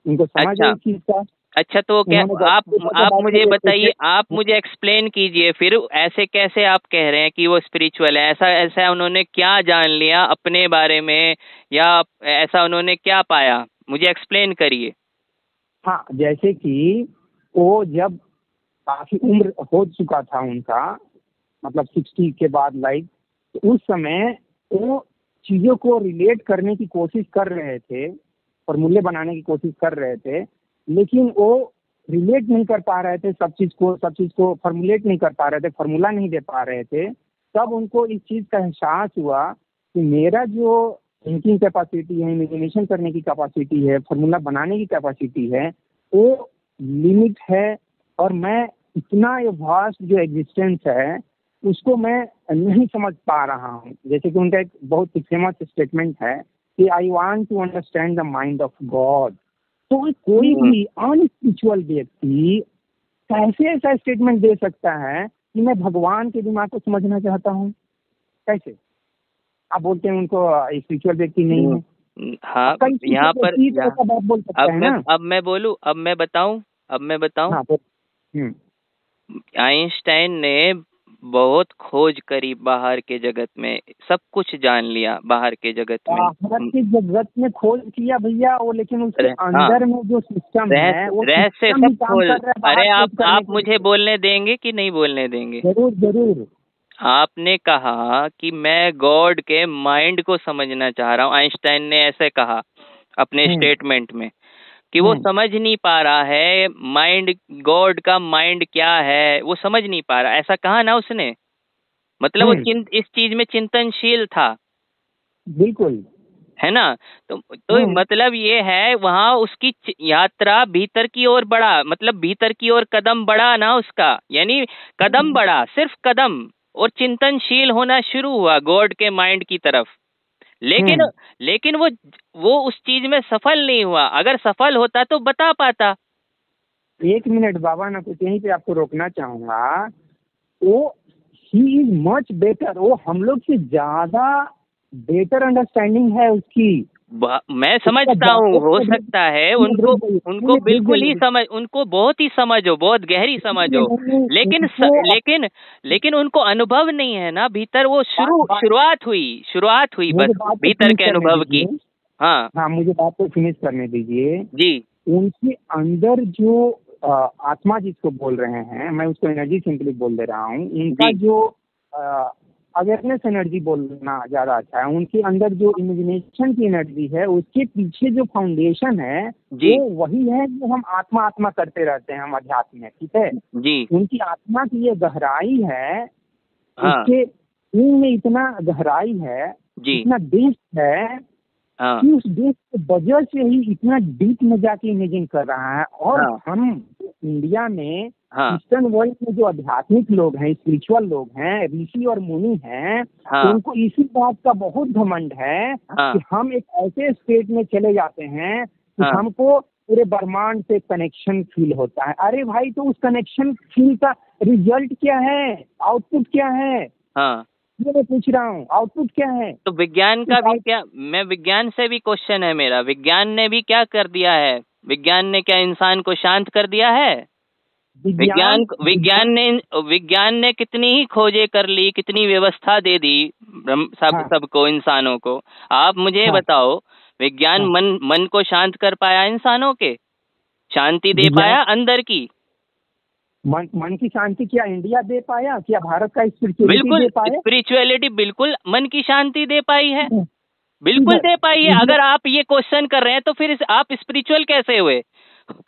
उनको समझ है इस चीज का। अच्छा, तो क्या आप मुझे बताइए, आप मुझे एक्सप्लेन कीजिए फिर, ऐसे कैसे आप कह रहे हैं कि वो स्पिरिचुअल है? ऐसा उन्होंने क्या जान लिया अपने बारे में, या ऐसा उन्होंने क्या पाया? मुझे एक्सप्लेन करिए। हाँ, जैसे कि वो जब काफी उम्र हो चुका था उनका, मतलब 60 के बाद लाइक, तो उस समय वो चीजों को रिलेट करने की कोशिश कर रहे थे, फॉर्मूले बनाने की कोशिश कर रहे थे, लेकिन वो रिलेट नहीं कर पा रहे थे सब चीज को फॉर्मुलेट नहीं कर पा रहे थे, फॉर्मूला नहीं दे पा रहे थे। तब उनको इस चीज का एहसास हुआ कि मेरा जो थिंकिंग कैपेसिटी है, इमेजिनेशन करने की कैपेसिटी है, फॉर्मूला बनाने की कैपेसिटी है, वो लिमिट है, और मैं इतना ये वास्ट जो एग्जिस्टेंस है उसको मैं नहीं समझ पा रहा हूँ। जैसे कि उनका एक बहुत फेमस स्टेटमेंट है कि I want to understand the mind of God. तो कोई भी अनस्पिरिचुअल व्यक्ति कैसे ऐसा स्टेटमेंट दे सकता है कि मैं भगवान के दिमाग को समझना चाहता हूँ? कैसे? आप बोलते हैं उनको स्पिरिचुअल व्यक्ति नहीं है। हाँ, यहाँ पर बोल सकते हैं ना। अब मैं बताऊं। हाँ, आइंस्टाइन ने बहुत खोज करी बाहर के जगत में, सब कुछ जान लिया बाहर के जगत में। बाहर के जगत में खोज किया भैया वो, लेकिन उसके अंदर में जो सिस्टम है वो रहस्य सब खोल। अरे आप मुझे बोलने देंगे कि नहीं बोलने देंगे? जरूर जरूर। आपने कहा कि मैं गॉड के माइंड को समझना चाह रहा हूँ। आइंस्टाइन ने ऐसे कहा अपने स्टेटमेंट में कि वो समझ नहीं पा रहा है माइंड, गॉड का माइंड क्या है वो समझ नहीं पा रहा, ऐसा कहा ना उसने। मतलब वो इस चीज में चिंतनशील था, बिल्कुल, है ना। तो मतलब ये है वहाँ उसकी यात्रा भीतर की ओर बढ़ा, मतलब भीतर की ओर कदम बढ़ा ना उसका, यानी कदम बढ़ा, सिर्फ कदम, और चिंतनशील होना शुरू हुआ गॉड के माइंड की तरफ। लेकिन वो उस चीज में सफल नहीं हुआ। अगर सफल होता तो बता पाता। एक मिनट बाबा, ना कुछ यहीं पे आपको रोकना चाहूंगा। वो ही इज मच बेटर, वो हम लोग से ज्यादा बेटर अंडरस्टैंडिंग है उसकी। मैं समझता हूँ, हो सकता है उनको बिल्कुल ही समझ, उनको बहुत ही समझ हो, बहुत गहरी समझ हो, लेकिन उनको अनुभव नहीं है ना भीतर। वो शुरुआत हुई बस भीतर के अनुभव की। हाँ, मुझे बात को फिनिश करने दीजिए जी। उनके अंदर जो आत्मा जिसको बोल रहे हैं, मैं उसको एनर्जी सिंपली बोल दे रहा हूँ, उनका जो अवेयरनेस एनर्जी बोलना ज्यादा अच्छा है। उनके अंदर जो इमेजिनेशन की एनर्जी है उसके पीछे जो फाउंडेशन है वो वही है जो हम आत्मा करते रहते हैं हम अध्यात्म में, ठीक है जी। उनकी आत्मा की ये गहराई है, उसके में इतना गहराई है, इतना डेप्थ है कि उस डेप्थ की वजह से ही इतना डीप में जाके इमेजिन कर रहा है। और हम इंडिया में ईस्टर्न वर्ल्ड में जो आध्यात्मिक लोग हैं, स्पिरिचुअल लोग हैं, ऋषि और मुनि हैं, तो उनको इसी बात का बहुत घमंड है कि हम एक ऐसे स्टेट में चले जाते हैं कि हमको पूरे ब्रह्मांड से कनेक्शन फील होता है। अरे भाई, तो उस कनेक्शन फील का रिजल्ट क्या है, आउटपुट क्या है? ये मैं पूछ रहा हूँ, आउटपुट क्या है? तो विज्ञान का भी क्या, मैं विज्ञान से भी क्वेश्चन है मेरा, विज्ञान ने भी क्या कर दिया है? विज्ञान ने क्या इंसान को शांत कर दिया है? विज्ञान ने कितनी ही खोजें कर ली, कितनी व्यवस्था दे दी सबको, इंसानों को। आप मुझे बताओ, विज्ञान मन को शांत कर पाया? इंसानों के शांति दे पाया अंदर की? मन की शांति क्या इंडिया दे पाया? क्या भारत का स्पिरिचुअलिटी दे पाया? स्पिरिचुअलिटी बिल्कुल मन की शांति दे पाई है, बिल्कुल दे पाई है। अगर आप ये क्वेश्चन कर रहे हैं तो फिर आप स्पिरिचुअल कैसे हुए?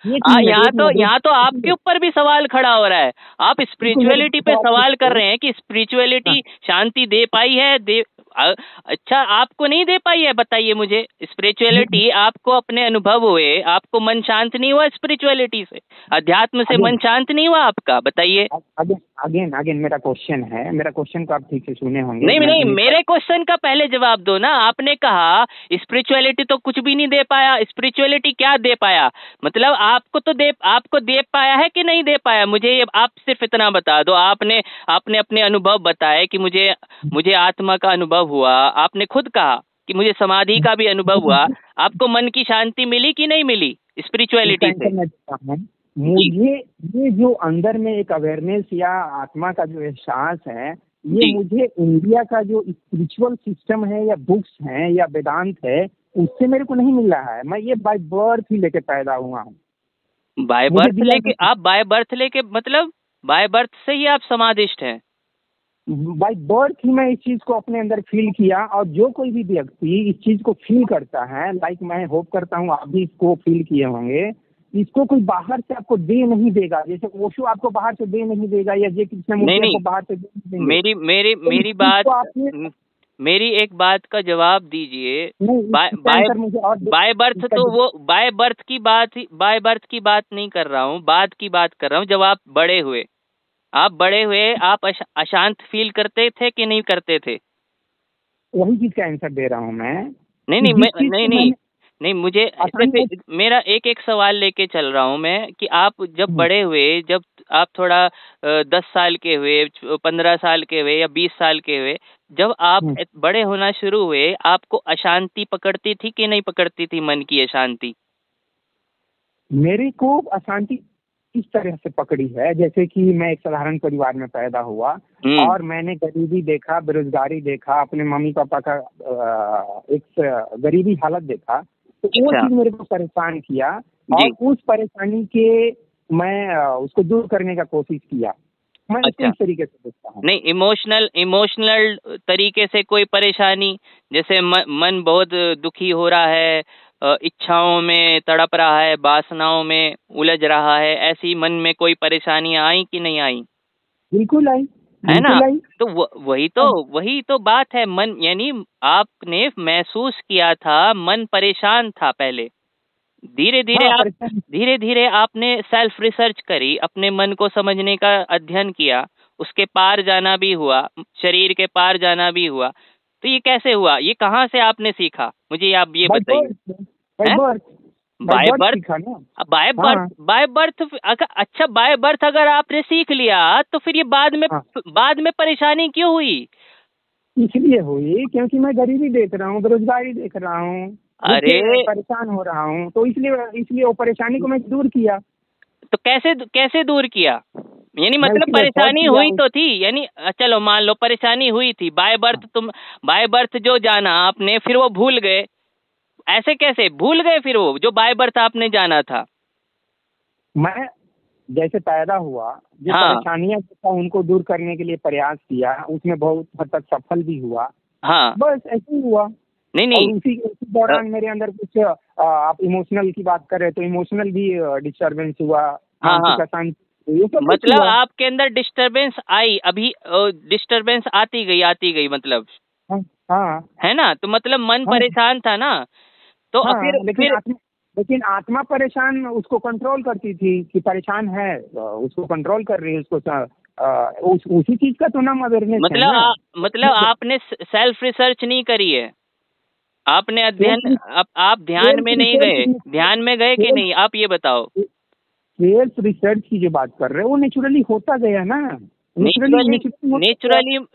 यहाँ तो आपके ऊपर भी सवाल खड़ा हो रहा है। आप स्पिरिचुअलिटी पे सवाल कर रहे हैं कि स्पिरिचुअलिटी शांति दे पाई है, अच्छा आपको नहीं दे पाई है? बताइए मुझे। स्पिरिचुअलिटी आपको अपने अनुभव हुए, आपको मन शांत नहीं हुआ स्पिरिचुअलिटी से? अध्यात्म से मन शांत नहीं हुआ आपका? बताइए। अगेन मेरा क्वेश्चन है, मेरा क्वेश्चन को आप ठीक से सुने होंगे। नहीं, मेरे क्वेश्चन का पहले जवाब दो ना। आपने कहा स्पिरिचुअलिटी तो कुछ भी नहीं दे पाया, स्पिरिचुअलिटी क्या दे पाया? मतलब आपको दे पाया है कि नहीं दे पाया? मुझे आप सिर्फ इतना बता दो। आपने अपने अनुभव बताए कि मुझे आत्मा का अनुभव हुआ, आपने खुद कहा कि मुझे समाधि का भी अनुभव हुआ। आपको मन की शांति मिली कि नहीं मिली स्पिरिचुअलिटी से? मुझे ये जो अंदर में एक अवेयरनेस या आत्मा का जो एहसास है, ये मुझे इंडिया का जो स्पिरिचुअल सिस्टम है या बुक्स हैं या वेदांत है उससे मेरे को नहीं मिल रहा है। मैं ये बाय बर्थ ही लेके पैदा हुआ हूँ। बाय बर्थ लेके मतलब बाय बर्थ से ही आप समाधिष्ट हैं? बाय बर्थ ही मैं इस चीज को अपने अंदर फील किया, और जो कोई भी व्यक्ति इस चीज को फील करता है, लाइक मैं होप करता हूँ आप भी इसको फील किए होंगे, इसको कोई बाहर से आपको दे नहीं देगा। जैसे ओशो आपको बाहर से दे नहीं देगा, या जे कृष्णमूर्ति आपको बाहर से दे नहीं देंगे। मेरी मेरी तो मेरी बात मेरी एक बात का जवाब दीजिए। बाय बर्थ तो वो बाय बर्थ की बात नहीं कर रहा हूँ, बाद की बात कर रहा हूँ। जब आप बड़े हुए आप अशांत फील करते थे कि नहीं करते थे? वही चीज का आंसर दे रहा हूँ मैं। नहीं, मुझे मेरा एक सवाल लेके चल रहा हूँ मैं कि आप जब बड़े हुए, जब आप थोड़ा 10 साल के हुए, 15 साल के हुए या 20 साल के हुए, जब आप बड़े होना शुरू हुए, आपको अशांति पकड़ती थी कि नहीं पकड़ती थी? मन की अशांति मेरे को अशांति इस तरह से पकड़ी है, जैसे कि मैं एक साधारण परिवार में पैदा हुआ और मैंने गरीबी देखा, बेरोजगारी देखा, अपने मम्मी पापा का एक गरीबी हालत देखा, तो वो चीज मेरे को परेशान किया और उस परेशानी के मैं उसको दूर करने का कोशिश किया। मैं इस तरीके से देखता हूँ। नहीं, इमोशनल तरीके से कोई परेशानी, जैसे मन बहुत दुखी हो रहा है, इच्छाओं में तड़प रहा है, वासनाओं में उलझ रहा है, ऐसी मन में कोई परेशानियां आई कि नहीं आई? बिल्कुल आई, है ना? तो वही तो बात है। मन यानी आपने महसूस किया था, मन परेशान था पहले। धीरे धीरे आपने सेल्फ रिसर्च करी, अपने मन को समझने का अध्ययन किया, उसके पार जाना भी हुआ, शरीर के पार जाना भी हुआ। तो ये कैसे हुआ? ये कहाँ से आपने सीखा? मुझे आप ये बताइए। बाय बर्थ अच्छा, बाय बर्थ अगर आपने सीख लिया तो फिर ये बाद में परेशानी क्यों हुई? इसलिए हुई क्योंकि मैं गरीबी देख रहा हूँ, बेरोजगारी देख रहा हूँ, अरे परेशान हो रहा हूँ, तो इसलिए वो परेशानी को मैं दूर किया। तो कैसे दूर किया? यानी मतलब परेशानी हुई तो थी, यानी चलो मान लो परेशानी हुई थी, बाय बर्थ जो जाना आपने फिर वो भूल गए। ऐसे कैसे भूल गए फिर वो जो बाय बर्थ आपने जाना था? मैं जैसे पैदा हुआ, जो परेशानियां था उनको दूर करने के लिए प्रयास किया, उसमें बहुत हद तक सफल भी हुआ। हाँ, बस ऐसे ही हुआ। नहीं उसी दौरान मेरे अंदर कुछ आप इमोशनल की बात कर रहे तो इमोशनल भी डिस्टर्बेंस हुआ। हाँ, मतलब आपके अंदर डिस्टर्बेंस आई, अभी डिस्टर्बेंस आती गई मतलब। हाँ, है ना? तो मतलब मन परेशान था ना, तो लेकिन आत्मा परेशान उसको कंट्रोल करती थी कि परेशान है, उसको कंट्रोल कर रही है, उसको उसी चीज का तो नाम अवेयरनेस है। मतलब आपने सेल्फ रिसर्च नहीं करी है, आपने अध्ययन, आप ध्यान में नहीं गए, ध्यान में गए कि नहीं, आप ये बताओ। सेल्फ रिसर्च की जो बात कर रहे हो वो नेचुरली होता गया ना।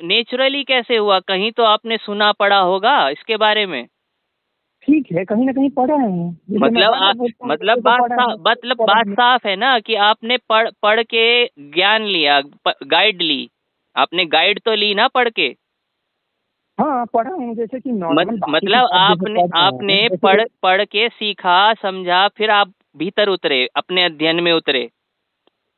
नेचुरली कैसे हुआ? कहीं तो आपने सुना पढ़ा होगा इसके बारे में। ठीक है, कहीं ना कहीं पढ़ा है। मतलब बात साफ है ना कि आपने पढ़ के ज्ञान लिया, गाइड ली, आपने गाइड तो ली ना पढ़ के। हाँ, पढ़ा हूँ, जैसे कि मतलब आपने पढ़ के सीखा, समझा, फिर आप भीतर उतरे, अपने अध्ययन में उतरे।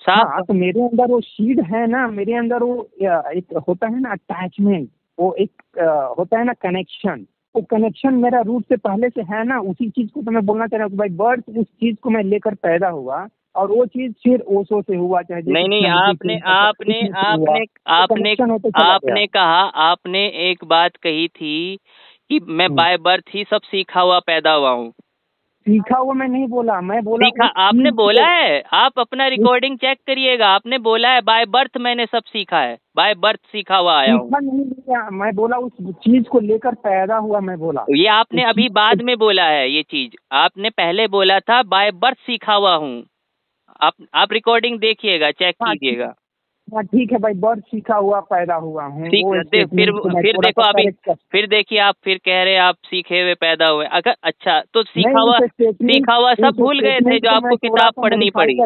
हाँ, तो मेरे अंदर वो सीड है ना, मेरे अंदर वो एक होता है ना अटैचमेंट, वो एक होता है ना कनेक्शन, वो कनेक्शन मेरा रूट से पहले से है ना। उसी चीज को तो मैं बोलना चाह रहा हूँ, भाई बर्थ उस चीज को मैं लेकर पैदा हुआ और वो चीज फिर ओशो से हुआ, चाहे नहीं, आपने कहा, आपने एक बात कही थी कि मैं बाय बर्थ ही सब सीखा हुआ पैदा हुआ हूँ। सीखा हुआ मैं नहीं बोला, मैं बोला सीखा आपने बोला है। आप अपना रिकॉर्डिंग चेक करिएगा, आपने बोला है बाय बर्थ मैंने सब सीखा है, बाय बर्थ सीखा हुआ आया हूँ। मैं बोला उस चीज को लेकर पैदा हुआ, मैं बोला। ये आपने अभी बाद में बोला है, ये चीज आपने पहले बोला था बाय बर्थ सीखा हुआ हूँ। आप रिकॉर्डिंग देखिएगा, चेक कीजिएगा। हाँ ठीक है भाई, बर्थ सीखा हुआ पैदा हुआ हूँ। फिर देखो अभी, फिर देखिए आप फिर कह रहे आप सीखे हुए पैदा हुए। अगर अच्छा तो सीखा हुआ सब भूल गए थे जो आपको किताब पढ़नी पड़ी।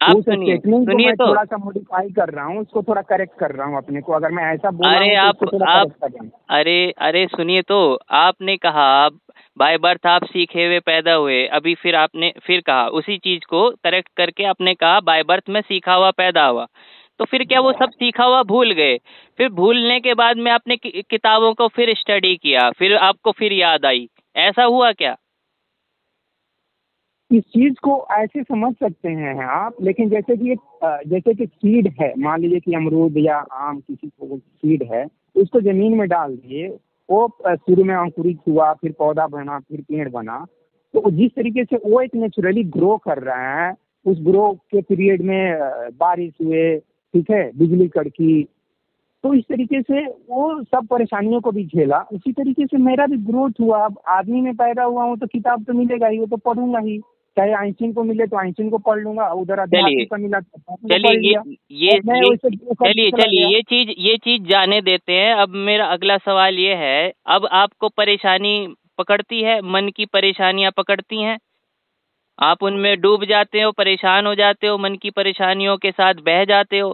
आप सुनिए तो थोड़ा सा मॉडिफाई कर रहा हूँ, उसको थोड़ा करेक्ट कर रहा हूँ अपने को। अगर मैं ऐसा बोला अरे सुनिए तो, आपने कहा बाय बर्थ आप सीखे हुए पैदा हुए, अभी फिर आपने फिर कहा उसी चीज को करेक्ट करके आपने कहा बाय बर्थ में सीखा हुआ पैदा हुआ। तो फिर क्या वो सब सीखा हुआ भूल गए? फिर भूलने के बाद में आपने किताबों को फिर स्टडी किया, फिर आपको फिर याद आई, ऐसा हुआ क्या? इस चीज को ऐसे समझ सकते हैं आप, लेकिन जैसे कि सीड है, मान लीजिए कि अमरूद या आम किसी को सीड है, उसको जमीन में डाल दिए, वो शुरू में अंकुरित हुआ, फिर पौधा बना, फिर पेड़ बना। तो जिस तरीके से वो एक नेचुरली ग्रो कर रहा है, उस ग्रो के पीरियड में बारिश हुए, ठीक है, बिजली कड़की, तो इस तरीके से वो सब परेशानियों को भी झेला। उसी तरीके से मेरा भी ग्रोथ हुआ। अब आदमी में पैदा हुआ हूँ तो किताब तो मिलेगा ही, वो तो पढ़ूंगा ही। चाहे आइंस्टीन को मिले तो आइंस्टीन को पढ़ लूंगा, उधर अध्यात्म का मिला तो पढ़ लिया। चलिए ये चीज जाने देते हैं। अब मेरा अगला सवाल ये है, अब आपको परेशानी पकड़ती है, मन की परेशानियां पकड़ती हैं, आप उनमें डूब जाते हो, परेशान हो जाते हो, मन की परेशानियों के साथ बह जाते हो,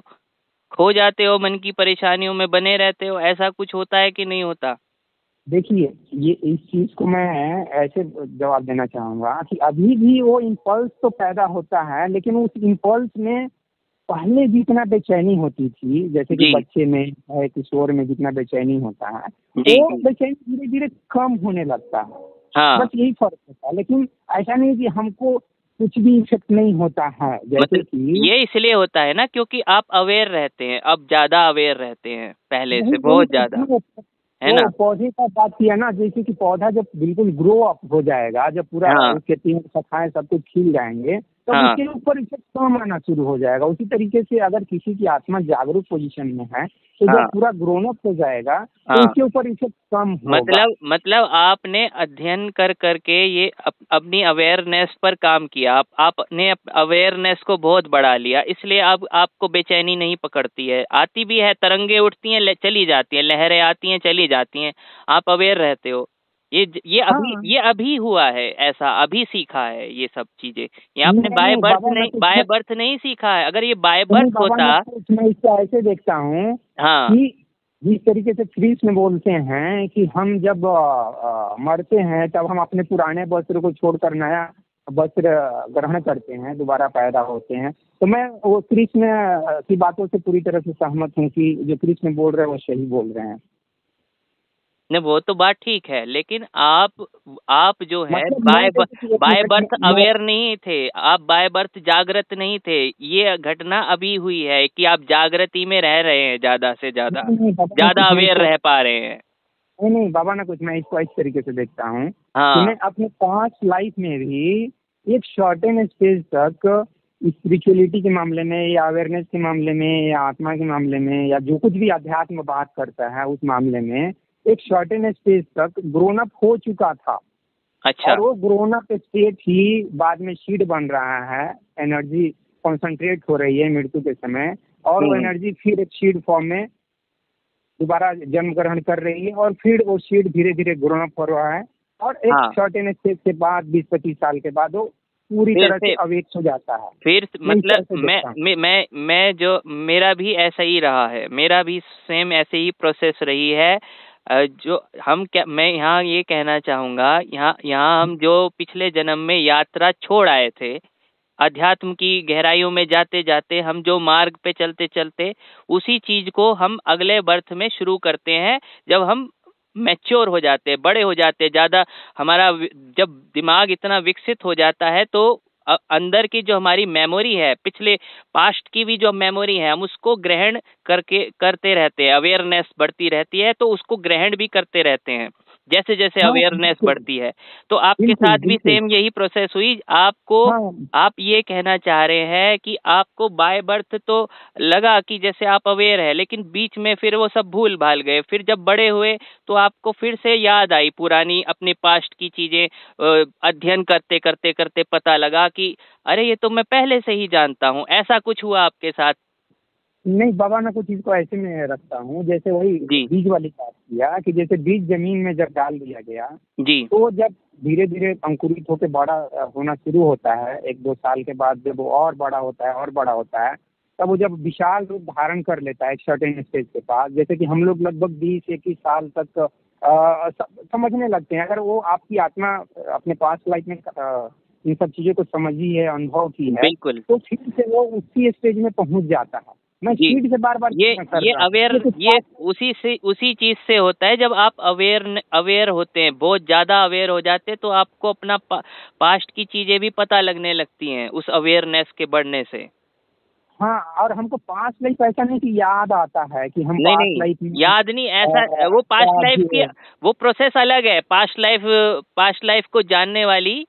खो जाते हो, मन की परेशानियों में बने रहते हो, ऐसा कुछ होता है कि नहीं होता? देखिए, ये इस चीज को मैं ऐसे जवाब देना चाहूंगा कि अभी भी वो इम्पल्स तो पैदा होता है, लेकिन उस इम्पल्स में पहले जितना बेचैनी होती थी, जैसे कि बच्चे में है, किशोर में जितना बेचैनी होता है, वो बेचैनी धीरे धीरे कम होने लगता है। हाँ। बस यही फर्क होता है। लेकिन ऐसा नहीं कि हमको कुछ भी इफेक्ट नहीं होता है, जैसे कि ये इसलिए होता है ना क्योंकि आप अवेयर रहते हैं, अब ज्यादा अवेयर रहते हैं पहले से, बहुत ज्यादा, है ना? पौधे का बात किया ना, जैसे कि पौधा जब बिल्कुल ग्रो अप हो जाएगा, जब पूरा उसके 3 शाखाएं सब कुछ खिल जाएंगे, तो उसके ऊपर इफेक्ट कम आना शुरू हो जाएगा। उसी तरीके से अगर किसी की आत्मा जागरूक पोजीशन में है, तो जब पूरा ग्रोन अप हो जाएगा, तो उसके ऊपर इफेक्ट कम होगा। मतलब आपने अध्ययन कर करके ये अपनी अवेयरनेस पर काम किया, आपने अवेयरनेस को बहुत बढ़ा लिया, इसलिए अब आपको बेचैनी नहीं पकड़ती है। आती भी है, तरंगे उठती हैं, चली जाती हैं, लहरें आती हैं, चली जाती हैं, आप अवेयर रहते हो। ये अभी हुआ है, ऐसा अभी सीखा है ये सब चीजें। ये आपने बाय बर्थ नहीं सीखा है। अगर ये बाय बर्थ होता, मैं इसको ऐसे देखता हूँ कि जिस तरीके से कृष्ण बोलते हैं कि हम जब मरते हैं तब हम अपने पुराने वस्त्र को छोड़कर नया वस्त्र ग्रहण करते हैं, दोबारा पैदा होते हैं। तो मैं वो कृष्ण की बातों से पूरी तरह से सहमत हूँ कि जो कृष्ण बोल रहे हैं वो सही बोल रहे हैं। नहीं, वो तो बात ठीक है, लेकिन आप जो है बाय बर्थ अवेयर नहीं थे, आप बाय बर्थ जागृत नहीं थे। ये घटना अभी हुई है कि आप जागृति में रह रहे हैं, ज्यादा से ज्यादा अवेयर रह पा रहे हैं। नहीं बाबा ना कुछ, मैं इसको इस तरीके से देखता हूँ कि मैं अपने पास्ट लाइफ में भी एक शॉर्टेन स्टेज तक स्पिरिचुअलिटी के मामले में, या अवेयरनेस के मामले में, या आत्मा के मामले में, या जो कुछ भी अध्यात्म बात करता है उस मामले में एक शॉर्टेन स्टेज तक ग्रोन अप हो चुका था। अच्छा। और वो ग्रोन अप स्टेट ही बाद में सीड बन रहा है, एनर्जी कॉन्सेंट्रेट हो रही है मृत्यु के समय, और वो एनर्जी फिर एक सीड फॉर्म में दोबारा जन्म ग्रहण कर रही है, और फिर वो सीड धीरे धीरे ग्रोन अप हो रहा है, और एक शॉर्टेन स्टेज के बाद 20-25 साल के बाद वो पूरी तरह से अवेक हो जाता है। फिर मतलब मैं जो मेरा भी ऐसा ही रहा है, मेरा भी सेम ऐसे ही प्रोसेस रही है। जो मैं यहाँ ये कहना चाहूँगा, यहाँ हम जो पिछले जन्म में यात्रा छोड़ आए थे, अध्यात्म की गहराइयों में जाते जाते हम जो मार्ग पे चलते चलते उसी चीज को हम अगले बर्थ में शुरू करते हैं। जब हम मैच्योर हो जाते हैं, बड़े हो जाते हैं, ज़्यादा हमारा जब दिमाग इतना विकसित हो जाता है, तो अंदर की जो हमारी मेमोरी है, पिछले पास्ट की भी जो मेमोरी है, हम उसको ग्रहण करते रहते हैं। अवेयरनेस बढ़ती रहती है तो उसको ग्रहण भी करते रहते हैं जैसे जैसे अवेयरनेस बढ़ती है। तो आपके साथ भी सेम यही प्रोसेस हुई। आप ये कहना चाह रहे हैं कि आपको बाय बर्थ तो लगा कि जैसे आप अवेयर है, लेकिन बीच में फिर वो सब भूल भाल गए, फिर जब बड़े हुए तो आपको फिर से याद आई पुरानी अपने पास्ट की चीजें। अध्ययन करते करते करते पता लगा कि अरे ये तो मैं पहले से ही जानता हूँ। ऐसा कुछ हुआ आपके साथ? नहीं बाबा, मैं कुछ चीज को ऐसे में रखता हूँ, जैसे वही बीज वाली बात किया कि जैसे बीज जमीन में जब डाल दिया गया जी, तो जब धीरे धीरे अंकुरित होकर बड़ा होना शुरू होता है, 1-2 साल के बाद जब वो और बड़ा होता है और बड़ा होता है, तब वो जब विशाल रूप धारण कर लेता है एक सर्टेन स्टेज के पास, जैसे कि हम लोग लगभग 20-21 साल तक समझने लगते हैं। अगर वो आपकी आत्मा अपने पास्ट लाइफ में इन सब चीजों को समझी है, अनुभव की है, बिल्कुल, तो फिर से वो उसी स्टेज में पहुंच जाता है। मैं स्पीड से बार बार ये अवेयर, ये उसी चीज से होता है। जब आप अवेयर होते हैं, बहुत ज्यादा अवेयर हो जाते हैं, तो आपको अपना पास्ट की चीजें भी पता लगने लगती हैं उस अवेयरनेस के बढ़ने से। हाँ, और हमको पास्ट लाइफ ऐसा नहीं कि याद आता है कि हम नहीं, लाइफ याद नहीं, ऐसा वो पास्ट लाइफ की वो प्रोसेस अलग है। पास्ट लाइफ को जानने वाली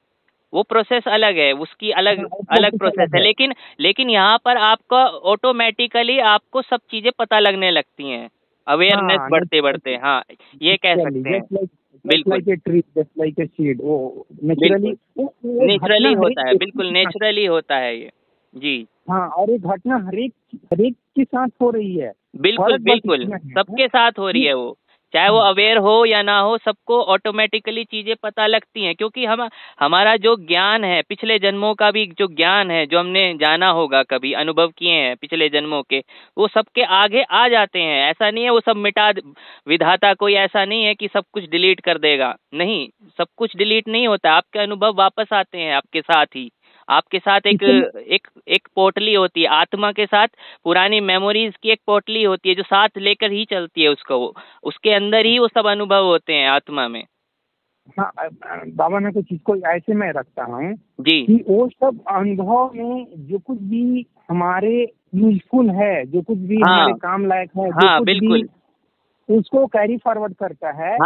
वो प्रोसेस अलग है, उसकी अलग प्रोसेस है। लेकिन यहाँ पर आपका ऑटोमेटिकली आपको सब चीजें पता लगने लगती हैं अवेयरनेस बढ़ते बढ़ते। हाँ, ये कह सकते हैं। बिल्कुल नेचुरली होता है, बिल्कुल नेचुरली होता है ये जी। हाँ, और ये घटना हरेक के साथ हो रही है। बिल्कुल सबके साथ हो रही है वो, चाहे वो अवेयर हो या ना हो, सबको ऑटोमेटिकली चीजें पता लगती हैं। क्योंकि हमारा जो ज्ञान है, पिछले जन्मों का भी जो ज्ञान है, जो हमने जाना होगा, कभी अनुभव किए हैं पिछले जन्मों के, वो सबके आगे आ जाते हैं। ऐसा नहीं है वो सब मिटा, विधाता कोई ऐसा नहीं है कि सब कुछ डिलीट कर देगा। नहीं, सब कुछ डिलीट नहीं होता, आपके अनुभव वापस आते हैं आपके साथ ही। आपके साथ एक पोटली होती है, आत्मा के साथ पुरानी मेमोरीज की एक पोटली होती है जो साथ लेकर ही चलती है उसको, उसके अंदर ही वो सब अनुभव होते हैं आत्मा में। हाँ बाबा, मैं कुछ चीज को ऐसे में रखता हूँ जी कि वो सब अनुभव में जो कुछ भी हमारे यूजफुल है, जो कुछ भी हमारे काम लायक है, जो कुछ भी उसको कैरी फॉरवर्ड करता है।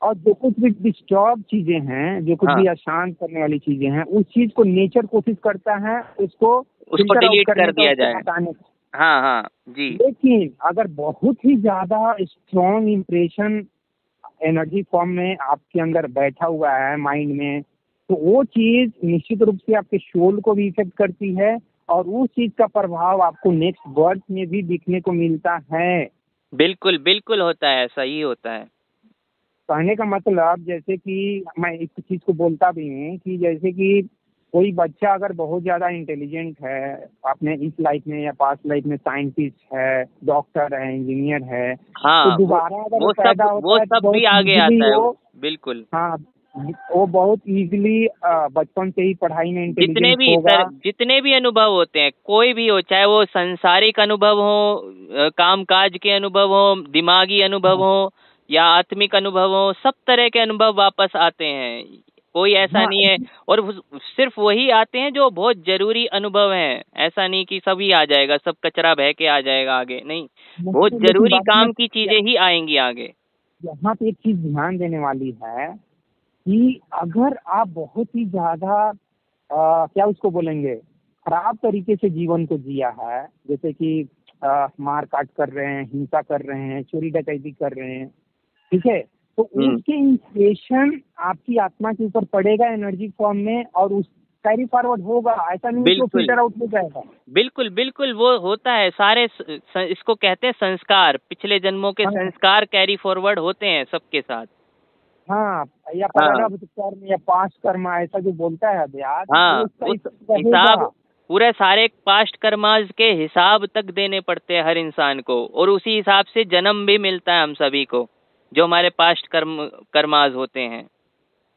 और जो कुछ भी डिस्टर्ब चीजें हैं, जो कुछ भी अशांत करने वाली चीजें हैं, उस चीज को नेचर कोशिश करता है उसको डिलीट कर दिया जाए, हटाने। जी। लेकिन अगर बहुत ही ज्यादा स्ट्रॉन्ग इम्प्रेशन एनर्जी फॉर्म में आपके अंदर बैठा हुआ है माइंड में, तो वो चीज निश्चित रूप से आपके सोल को भी इफेक्ट करती है, और उस चीज का प्रभाव आपको नेक्स्ट बर्थ में भी दिखने को मिलता है। बिल्कुल होता है, ऐसा ही होता है। कहने का मतलब, जैसे कि मैं इस चीज को बोलता भी हूँ कि जैसे कि कोई बच्चा अगर बहुत ज्यादा इंटेलिजेंट है, अपने इस लाइफ में या पास्ट लाइफ में साइंटिस्ट है, डॉक्टर है, इंजीनियर है, तो दोबारा अगर वो पैदा होता है तो भी आगे आता है। बिल्कुल। हाँ, वो बहुत इजीली बचपन से ही पढ़ाई में इंटेलिजेंट होगा। जितने भी अनुभव होते हैं, कोई भी हो, चाहे वो संसारिक अनुभव हो, कामकाज के अनुभव हो, दिमागी अनुभव हो या आत्मिक अनुभव हो, सब तरह के अनुभव वापस आते हैं। कोई ऐसा नहीं है, और सिर्फ वही आते हैं जो बहुत जरूरी अनुभव हैं। ऐसा नहीं कि सभी आ जाएगा, सब कचरा बह के आ जाएगा आगे, नहीं, बहुत जरूरी काम की चीजें ही आएंगी आगे। यहाँ पे एक चीज ध्यान देने वाली है कि अगर आप बहुत ही ज्यादा क्या उसको बोलेंगे, खराब तरीके से जीवन को जिया है, जैसे कि मार काट कर रहे हैं, हिंसा कर रहे हैं, चोरी डकैती कर रहे हैं, ठीक है, तो उसके इंस्पिरेशन आपकी आत्मा के ऊपर पड़ेगा एनर्जी फॉर्म में, और उस कैरी फॉरवर्ड होगा। ऐसा नहीं कि फिल्टर आउट हो जाएगा। बिल्कुल वो होता है। सारे इसको कहते हैं संस्कार, पिछले जन्मों के संस्कार कैरी फॉरवर्ड होते हैं सबके साथ। हाँ, या प्रारब्ध कर्म या पास्ट कर्म, ऐसा जो बोलता है अध्यास, हिसाब पूरे सारे पास्ट कर्माज के हिसाब तक देने पड़ते हैं हर इंसान को, और उसी हिसाब से जन्म भी मिलता है हम सभी को, जो हमारे पास्ट कर्माज होते हैं।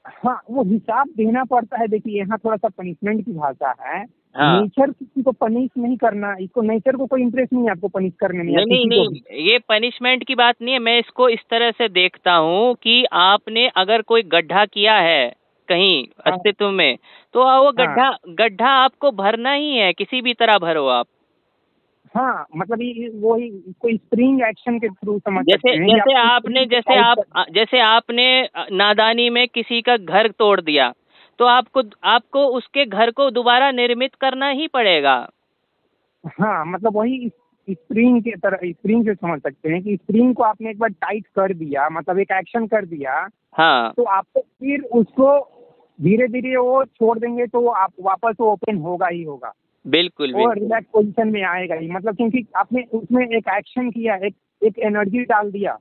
हाँ, वो हिसाब देना पड़ता है। देखिए, यहाँ थोड़ा सा पनिशमेंट की भाषा है। नेचर किसी को पनिश नहीं करना, इसको नेचर को कोई इंटरेस्ट नहीं है आपको पनिश करने में। नहीं, ये पनिशमेंट की बात नहीं है। मैं इसको इस तरह से देखता हूँ कि आपने अगर कोई गड्ढा किया है कहीं अस्तित्व में, तो वो गड्ढा आपको भरना ही है, किसी भी तरह भरो आप। हाँ, मतलब वो कोई स्प्रिंग एक्शन के थ्रू समझ सकते हैं। जैसे आपने नादानी में किसी का घर तोड़ दिया, तो आपको उसके घर को दोबारा निर्मित करना ही पड़ेगा। हाँ, मतलब वही स्प्रिंग के तरह, स्प्रिंग से समझ सकते हैं कि स्प्रिंग को आपने एक बार टाइट कर दिया, मतलब एक एक्शन कर दिया, तो आपको फिर उसको धीरे धीरे वो छोड़ देंगे तो आप वापस वो ओपन होगा ही होगा। बिल्कुल वो रिलैक्स पोजीशन में आएगा ही, मतलब क्योंकि आपने उसमें एक एक्शन किया, एक एनर्जी डाल दिया।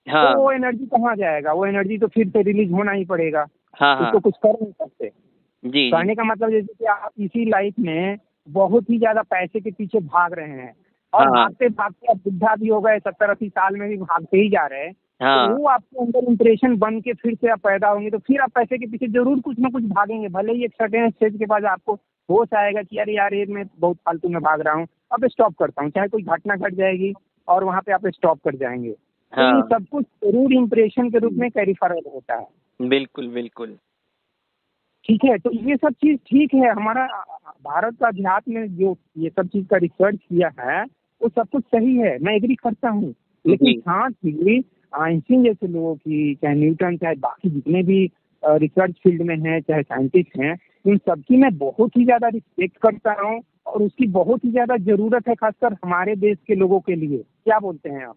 तो वो एनर्जी कहाँ जाएगा? वो एनर्जी तो फिर से रिलीज होना ही पड़ेगा। उसको कुछ कर नहीं सकते। कहने का मतलब जैसे कि आप इसी लाइफ में बहुत ही ज्यादा पैसे के पीछे भाग रहे हैं, और भागते भागते आप बुढ़ा भी हो गए, 70-80 साल में भी भागते ही जा रहे हैं। तो वो आपके अंदर इंप्रेशन बन के फिर से आप पैदा होंगे, तो फिर आप पैसे के पीछे जरूर कुछ ना कुछ भागेंगे, भले ही एक सर्टेन स्टेज के बाद आपको होश आएगा कि अरे यार ये मैं बहुत फालतू में भाग रहा हूँ, अब स्टॉप करता हूँ, चाहे कोई घटना घट जाएगी और वहाँ पे आप स्टॉप कर जाएंगे। तो ये सब कुछ रूड इम्प्रेशन के रूप में कैरी फॉरवर्ड होता है। बिल्कुल बिल्कुल। ठीक है, तो ये सब चीज ठीक है। हमारा भारत का अध्यात्म में जो ये सब चीज का रिसर्च किया है वो सब कुछ सही है, मैं एग्री करता हूँ। लेकिन साथ ही आइंस्टीन जैसे लोगों की, चाहे न्यूटन, चाहे बाकी जितने भी रिसर्च फील्ड में हैं, चाहे साइंटिस्ट हैं, इन सबकी मैं बहुत ही ज्यादा रिस्पेक्ट करता हूँ और उसकी बहुत ही ज्यादा जरूरत है, खासकर हमारे देश के लोगों के लिए। क्या बोलते हैं आप?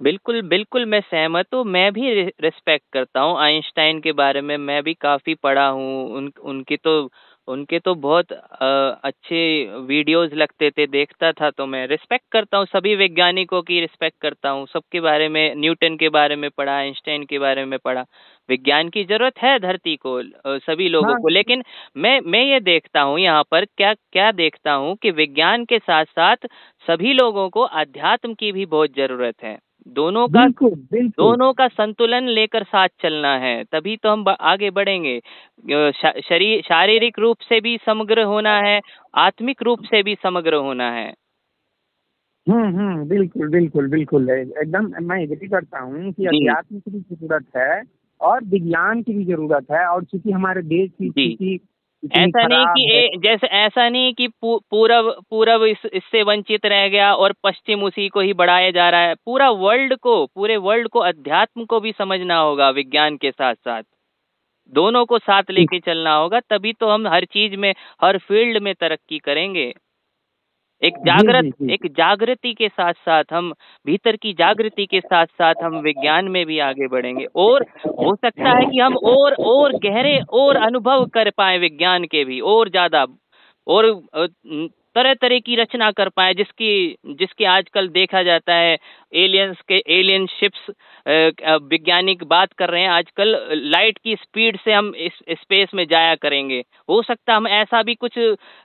बिल्कुल बिल्कुल, मैं सहमत हूँ। मैं भी रिस्पेक्ट करता हूँ आइंस्टाइन के बारे में, मैं भी काफी पढ़ा हूँ। उनके तो बहुत अच्छे वीडियोस लगते थे, देखता था। तो मैं रिस्पेक्ट करता हूँ, सभी वैज्ञानिकों की रिस्पेक्ट करता हूँ, सबके बारे में। न्यूटन के बारे में पढ़ा, आइंस्टाइन के बारे में पढ़ा। विज्ञान की जरूरत है धरती को, सभी लोगों को। लेकिन मैं ये देखता हूँ यहाँ पर, क्या क्या देखता हूँ कि विज्ञान के साथ साथ सभी लोगों को अध्यात्म की भी बहुत जरूरत है। दोनों का संतुलन लेकर साथ चलना है, तभी तो हम आगे बढ़ेंगे। शारीरिक रूप से भी समग्र होना है, आत्मिक रूप से भी समग्र होना है। बिल्कुल बिल्कुल बिल्कुल, एकदम मैं एग्री करता हूँ कि अध्यात्म की भी जरूरत है और विज्ञान की भी जरूरत है। और चूंकि हमारे देश की स्थिति ऐसा नहीं कि पूरब इससे वंचित रह गया और पश्चिम उसी को ही बढ़ाया जा रहा है। पूरे वर्ल्ड को अध्यात्म को भी समझना होगा, विज्ञान के साथ साथ दोनों को साथ लेके चलना होगा, तभी तो हम हर चीज में, हर फील्ड में तरक्की करेंगे। एक जागृति के साथ साथ हम, भीतर की जागृति के साथ साथ हम विज्ञान में भी आगे बढ़ेंगे। और हो सकता है कि हम और गहरे और अनुभव कर पाए विज्ञान के भी, और ज्यादा, और तरह तरह की रचना कर पाए, जिसकी आजकल देखा जाता है। एलियन शिप्स, वैज्ञानिक बात कर रहे हैं आजकल, लाइट की स्पीड से हम इस स्पेस में जाया करेंगे। हो सकता है हम ऐसा भी कुछ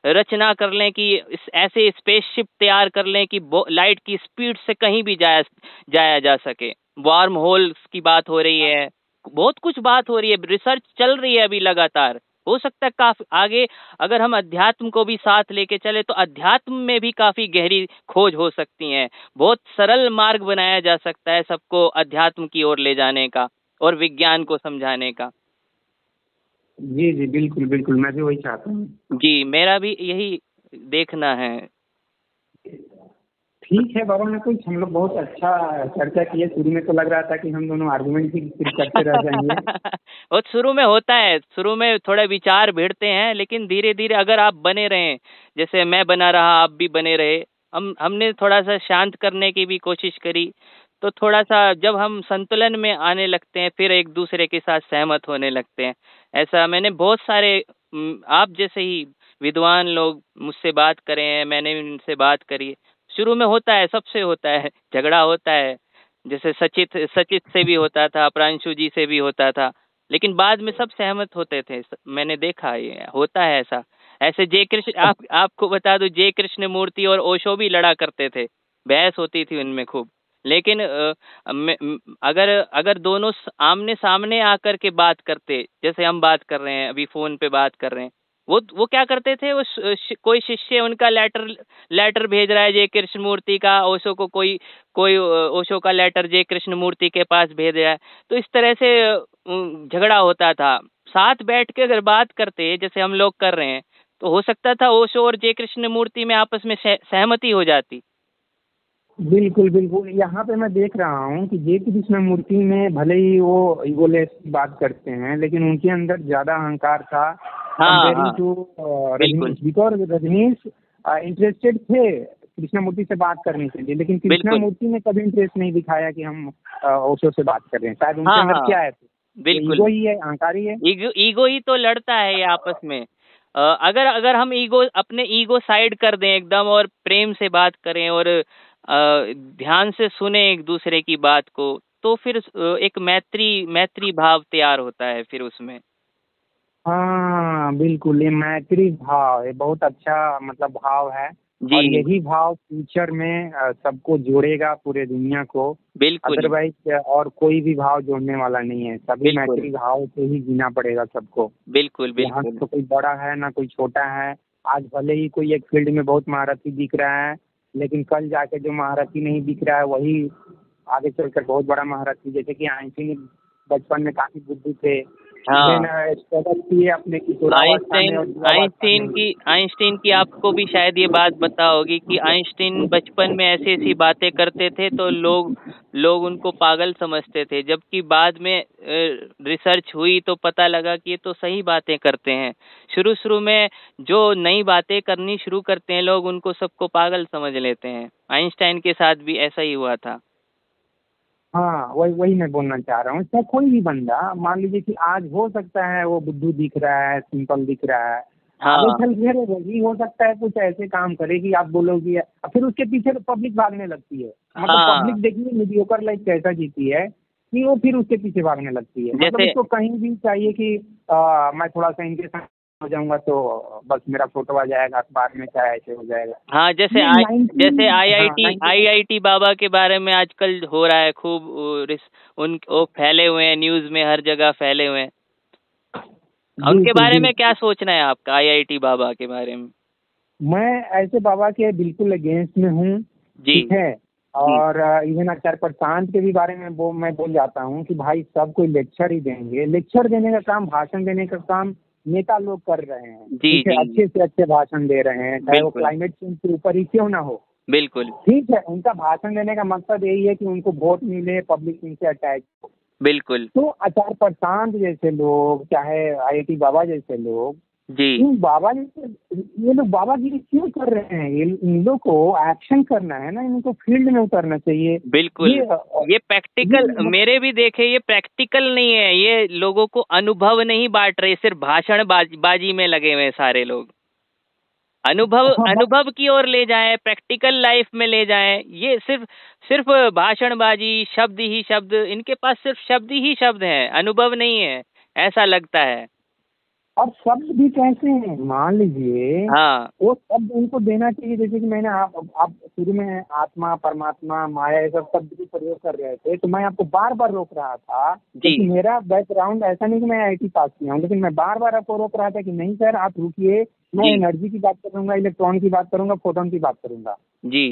रचना कर लें कि ऐसे स्पेसशिप तैयार कर लें कि लाइट की स्पीड से कहीं भी जाया जा सके। वार्म होल्स की बात हो रही है, बहुत कुछ बात हो रही है, रिसर्च चल रही है अभी लगातार। हो सकता है काफी आगे, अगर हम अध्यात्म को भी साथ लेके चले तो अध्यात्म में भी काफी गहरी खोज हो सकती है। बहुत सरल मार्ग बनाया जा सकता है सबको अध्यात्म की ओर ले जाने का और विज्ञान को समझाने का। जी जी बिल्कुल बिल्कुल, मैं भी वही चाहता हूँ। जी, मेरा भी यही देखना है। ठीक है बाबा, मैं कुछ हम लोग बहुत अच्छा चर्चा किए। शुरू में तो लग रहा था कि हम दोनों आर्गुमेंट ही करते रह जाएंगे। और शुरू में होता है, शुरू में थोड़े विचार भिड़ते हैं, लेकिन धीरे धीरे अगर आप बने रहें, जैसे मैं बना रहा, आप भी बने रहे, हमने थोड़ा सा शांत करने की भी कोशिश करी, तो थोड़ा सा जब हम संतुलन में आने लगते हैं, फिर एक दूसरे के साथ सहमत होने लगते हैं। ऐसा मैंने बहुत सारे, आप जैसे ही विद्वान लोग मुझसे बात करे हैं, मैंने उनसे बात करी। शुरू में होता है, सबसे होता है, झगड़ा होता है, जैसे सचित से भी होता था, प्रांशु जी से भी होता था, लेकिन बाद में सब सहमत होते थे। मैंने देखा ये होता है ऐसा। ऐसे जय कृष्ण, आपको बता दूं, जय कृष्ण मूर्ति और ओशो भी लड़ा करते थे, बहस होती थी उनमें खूब। लेकिन अगर दोनों आमने सामने आकर के बात करते, जैसे हम बात कर रहे हैं अभी, फोन पे बात कर रहे हैं, वो क्या करते थे, वो कोई शिष्य उनका लेटर भेज रहा है जय कृष्ण मूर्ति का, ओशो को कोई ओशो का लेटर जय कृष्ण मूर्ति के पास भेज रहा है, तो इस तरह से झगड़ा होता था। साथ बैठ के अगर बात करते जैसे हम लोग कर रहे हैं, तो हो सकता था ओशो और जय कृष्ण मूर्ति में आपस में सहमति हो जाती। बिल्कुल बिल्कुल, यहाँ पे मैं देख रहा हूँ कि जय कृष्ण मूर्ति में भले ही वो ईगोलेस बात करते हैं, लेकिन उनके अंदर ज्यादा अहंकार था comparing to Rajneesh. Because Rajneesh interested थे कृष्ण मूर्ति से बात करने के लिए, लेकिन कृष्ण मूर्ति ने कभी इंटरेस्ट नहीं दिखाया कि हम ओशो से बात कर रहे हैं। शायद उनके अंदर क्या है, बिल्कुल ईगो ही है, अहंकार ही है। ईगो ही तो लड़ता है ये आपस में। अगर हम अपने ईगो साइड कर दें एकदम, और प्रेम से बात करें और ध्यान से सुने एक दूसरे की बात को, तो फिर एक मैत्री भाव तैयार होता है फिर उसमें। हाँ बिल्कुल, ये मैत्री भाव है, बहुत अच्छा मतलब भाव है। और यही भाव फ्यूचर में सबको जोड़ेगा, पूरे दुनिया को। बिल्कुल, अदरवाइज और कोई भी भाव जोड़ने वाला नहीं है। सभी मैत्री भाव से ही जीना पड़ेगा सबको। बिल्कुल बिल्कुल। यहाँ तो कोई बड़ा है ना कोई छोटा है, आज भले ही कोई एक फील्ड में बहुत महारथी दिख रहा है, लेकिन कल जाके जो महारथी नहीं दिख रहा है वही आगे चलकर बहुत बड़ा महारथी। जैसे कि आइंस्टीन बचपन में काफी बुद्धि थे, हाँ, स्ट्रगल किए अपने आइंस्टीन की आपको भी शायद ये बात पता होगी कि आइंस्टीन बचपन में ऐसी ऐसी बातें करते थे तो लोग उनको पागल समझते थे, जबकि बाद में रिसर्च हुई तो पता लगा कि ये तो सही बातें करते हैं। शुरू में जो नई बातें करनी शुरू करते हैं लोग, उनको सबको पागल समझ लेते हैं। आइंस्टाइन के साथ भी ऐसा ही हुआ था। हाँ, वही मैं बोलना चाह रहा हूँ। चाहे कोई भी बंदा, मान लीजिए कि आज हो सकता है वो बुद्धू दिख रहा है, सिंपल दिख रहा है, आगे चल फिर वही हो सकता है कुछ ऐसे काम करे कि आप बोलोगे, फिर उसके पीछे तो पब्लिक भागने लगती है। मतलब पब्लिक देखिए मीडियोकर लाइफ कैसा जीती है कि वो फिर उसके पीछे भागने लगती है। मतलब उसको कहीं भी चाहिए कि मैं थोड़ा सा इनके साथ हो जाऊंगा तो बस मेरा फोटो आ जाएगा अखबार में, चाहे ऐसे हो जाएगा। हाँ, जैसे आईआईटी बाबा के बारे में आजकल हो रहा है खूब, वो फैले हुए हैं न्यूज में, हर जगह फैले हुए हैं। उनके बारे में क्या सोचना है आपका, आईआईटी बाबा के बारे में? मैं ऐसे बाबा के बिल्कुल अगेंस्ट में हूँ, ठीक है। और इवन आचार्य प्रशांत के भी बारे में मैं बोल जाता हूँ कि भाई सब कोई लेक्चर ही देंगे। लेक्चर देने का काम, भाषण देने का काम नेता लोग कर रहे हैं, ठीक है। अच्छे से अच्छे भाषण दे रहे हैं, चाहे वो क्लाइमेट चेंज के ऊपर ही क्यों ना हो। बिल्कुल ठीक है, उनका भाषण देने का मकसद यही है कि उनको वोट मिले, पब्लिक इनसे अटैच हो। बिल्कुल। तो आचार्य प्रशांत जैसे लोग, चाहे आईआईटी बाबा जैसे लोग, जी, ये लोग बाबागिरी क्यों कर रहे हैं? इन लोग को एक्शन करना है ना, इनको फील्ड में उतरना चाहिए। बिल्कुल। ये प्रैक्टिकल, मेरे भी देखे, ये प्रैक्टिकल नहीं है। ये लोगों को अनुभव नहीं बांट रहे, सिर्फ भाषण बाजी में लगे हुए सारे लोग। अनुभव की ओर ले जाएं, प्रैक्टिकल लाइफ में ले जाएं। ये सिर्फ भाषणबाजी, शब्द ही शब्द, इनके पास सिर्फ शब्द ही शब्द हैं, अनुभव नहीं है, ऐसा लगता है। और शब्द भी कैसे हैं, मान लीजिए, हाँ, वो शब्द उनको देना चाहिए। जैसे कि मैंने आप शुरू में आत्मा, परमात्मा, माया, ये सब शब्द भी प्रयोग कर रहे थे, तो मैं आपको बार बार रोक रहा था, क्योंकि मेरा बैकग्राउंड ऐसा नहीं कि मैं आईटी पास किया हूँ, लेकिन मैं बार बार आपको रोक रहा था कि नहीं सर आप रुकिए, मैं एनर्जी की बात करूंगा, इलेक्ट्रॉन की बात करूंगा, फोटोन की बात करूंगा जी।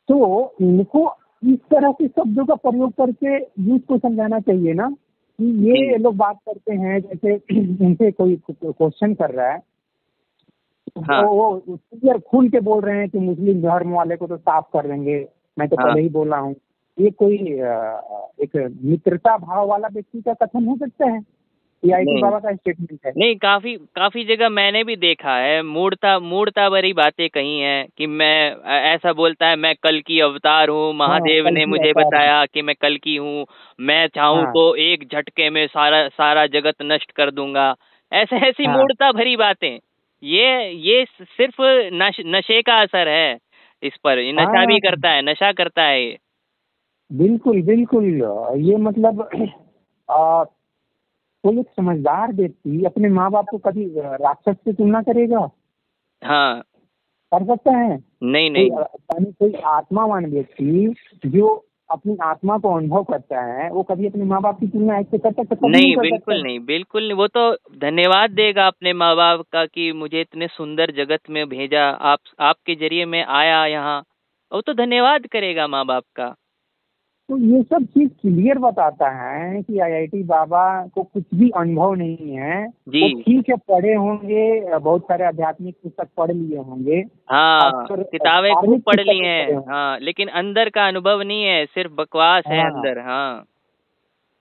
तो इनको इस तरह से शब्दों का प्रयोग करके यूथ को समझाना चाहिए ना कि ये लोग बात करते हैं, जैसे उनसे कोई क्वेश्चन कर रहा है, हाँ। तो वो क्लियर खुल के बोल रहे हैं कि मुस्लिम धर्म वाले को तो साफ कर देंगे, मैं तो पहले ही बोला हूँ। ये कोई एक मित्रता भाव वाला व्यक्ति का कथन हो सकता है? ये आईटी बाबा का स्टेटमेंट है? नहीं, काफी जगह मैंने भी देखा है, मूर्ता भरी बातें कही हैं कि मैं, ऐसा बोलता है मैं कल की अवतार हूँ, महादेव ने मुझे बताया कि मैं कल की हूँ, मैं चाहूँ तो एक झटके में सारा जगत नष्ट कर दूंगा। ऐसी मूर्ता भरी बातें। ये सिर्फ नशे का असर है इस पर। नशा भी करता है, नशा करता है ये। बिल्कुल बिल्कुल। ये मतलब कोई एक समझदार व्यक्ति अपने माँ बाप को कभी राक्षस से तुलना करेगा? हाँ, कर सकता है? नहीं। कोई आत्मावान व्यक्ति जो अपनी आत्मा को अनुभव करता है, वो कभी अपने माँ बाप की तुलना ऐसे कर सकता है? नहीं, बिल्कुल नहीं। वो तो धन्यवाद देगा अपने माँ बाप का कि मुझे इतने सुंदर जगत में भेजा, आपके जरिए मैं आया यहाँ, वो तो धन्यवाद करेगा माँ बाप का। तो ये सब चीज क्लियर बताता है कि आईआईटी बाबा को कुछ भी अनुभव नहीं है। वो ठीक है, पढ़े होंगे, बहुत सारे आध्यात्मिक पुस्तक पढ़ लिए होंगे, हाँ, किताबें खूब पढ़ ली हैं, हाँ, लेकिन अंदर का अनुभव नहीं है, सिर्फ बकवास है अंदर। हाँ,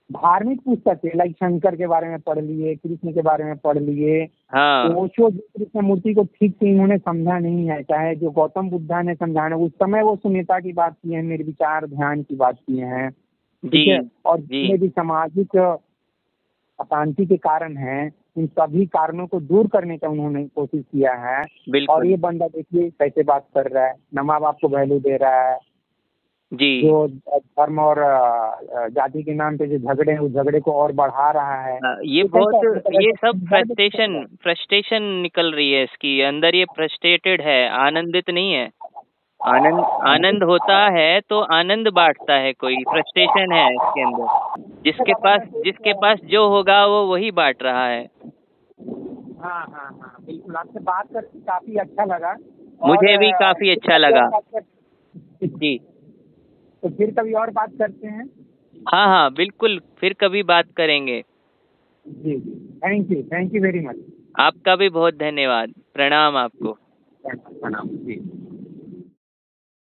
धार्मिक पुस्तक है, लाइक शंकर के बारे में पढ़ लिए, कृष्ण के बारे में पढ़ लिए, हाँ, तो कृष्ण मूर्ति को ठीक से इन्होंने समझा नहीं है। चाहे जो गौतम बुद्धा ने समझाना, उस समय वो शून्यता की बात की है, निर्विचार ध्यान की बात की है, ठीक है। और जितने भी सामाजिक अशांति के कारण है, इन सभी कारणों को दूर करने का उन्होंने कोशिश किया है। और ये बंदा देखिए कैसे बात कर रहा है, न माँ बाप को वैल्यू दे रहा है जी, जो धर्म और जाति के नाम पे जो झगड़े हैं, उस झगड़े को और बढ़ा रहा है। ये सब फ्रस्ट्रेशन निकल रही है इसकी अंदर, ये फ्रस्ट्रेटेड है, आनंदित नहीं है। आनंद होता है तो आनंद बांटता है, कोई फ्रस्ट्रेशन है इसके अंदर। जिसके पास जो होगा वो वही बांट रहा है। हाँ हाँ हाँ बिल्कुल, आपसे बात करके काफी अच्छा लगा। मुझे भी काफी अच्छा लगा जी। तो फिर कभी और बात करते हैं। हाँ हाँ बिल्कुल, फिर कभी बात करेंगे। जी जी, थैंक यू वेरी मच। आपका भी बहुत धन्यवाद, प्रणाम आपको। प्रणाम जी।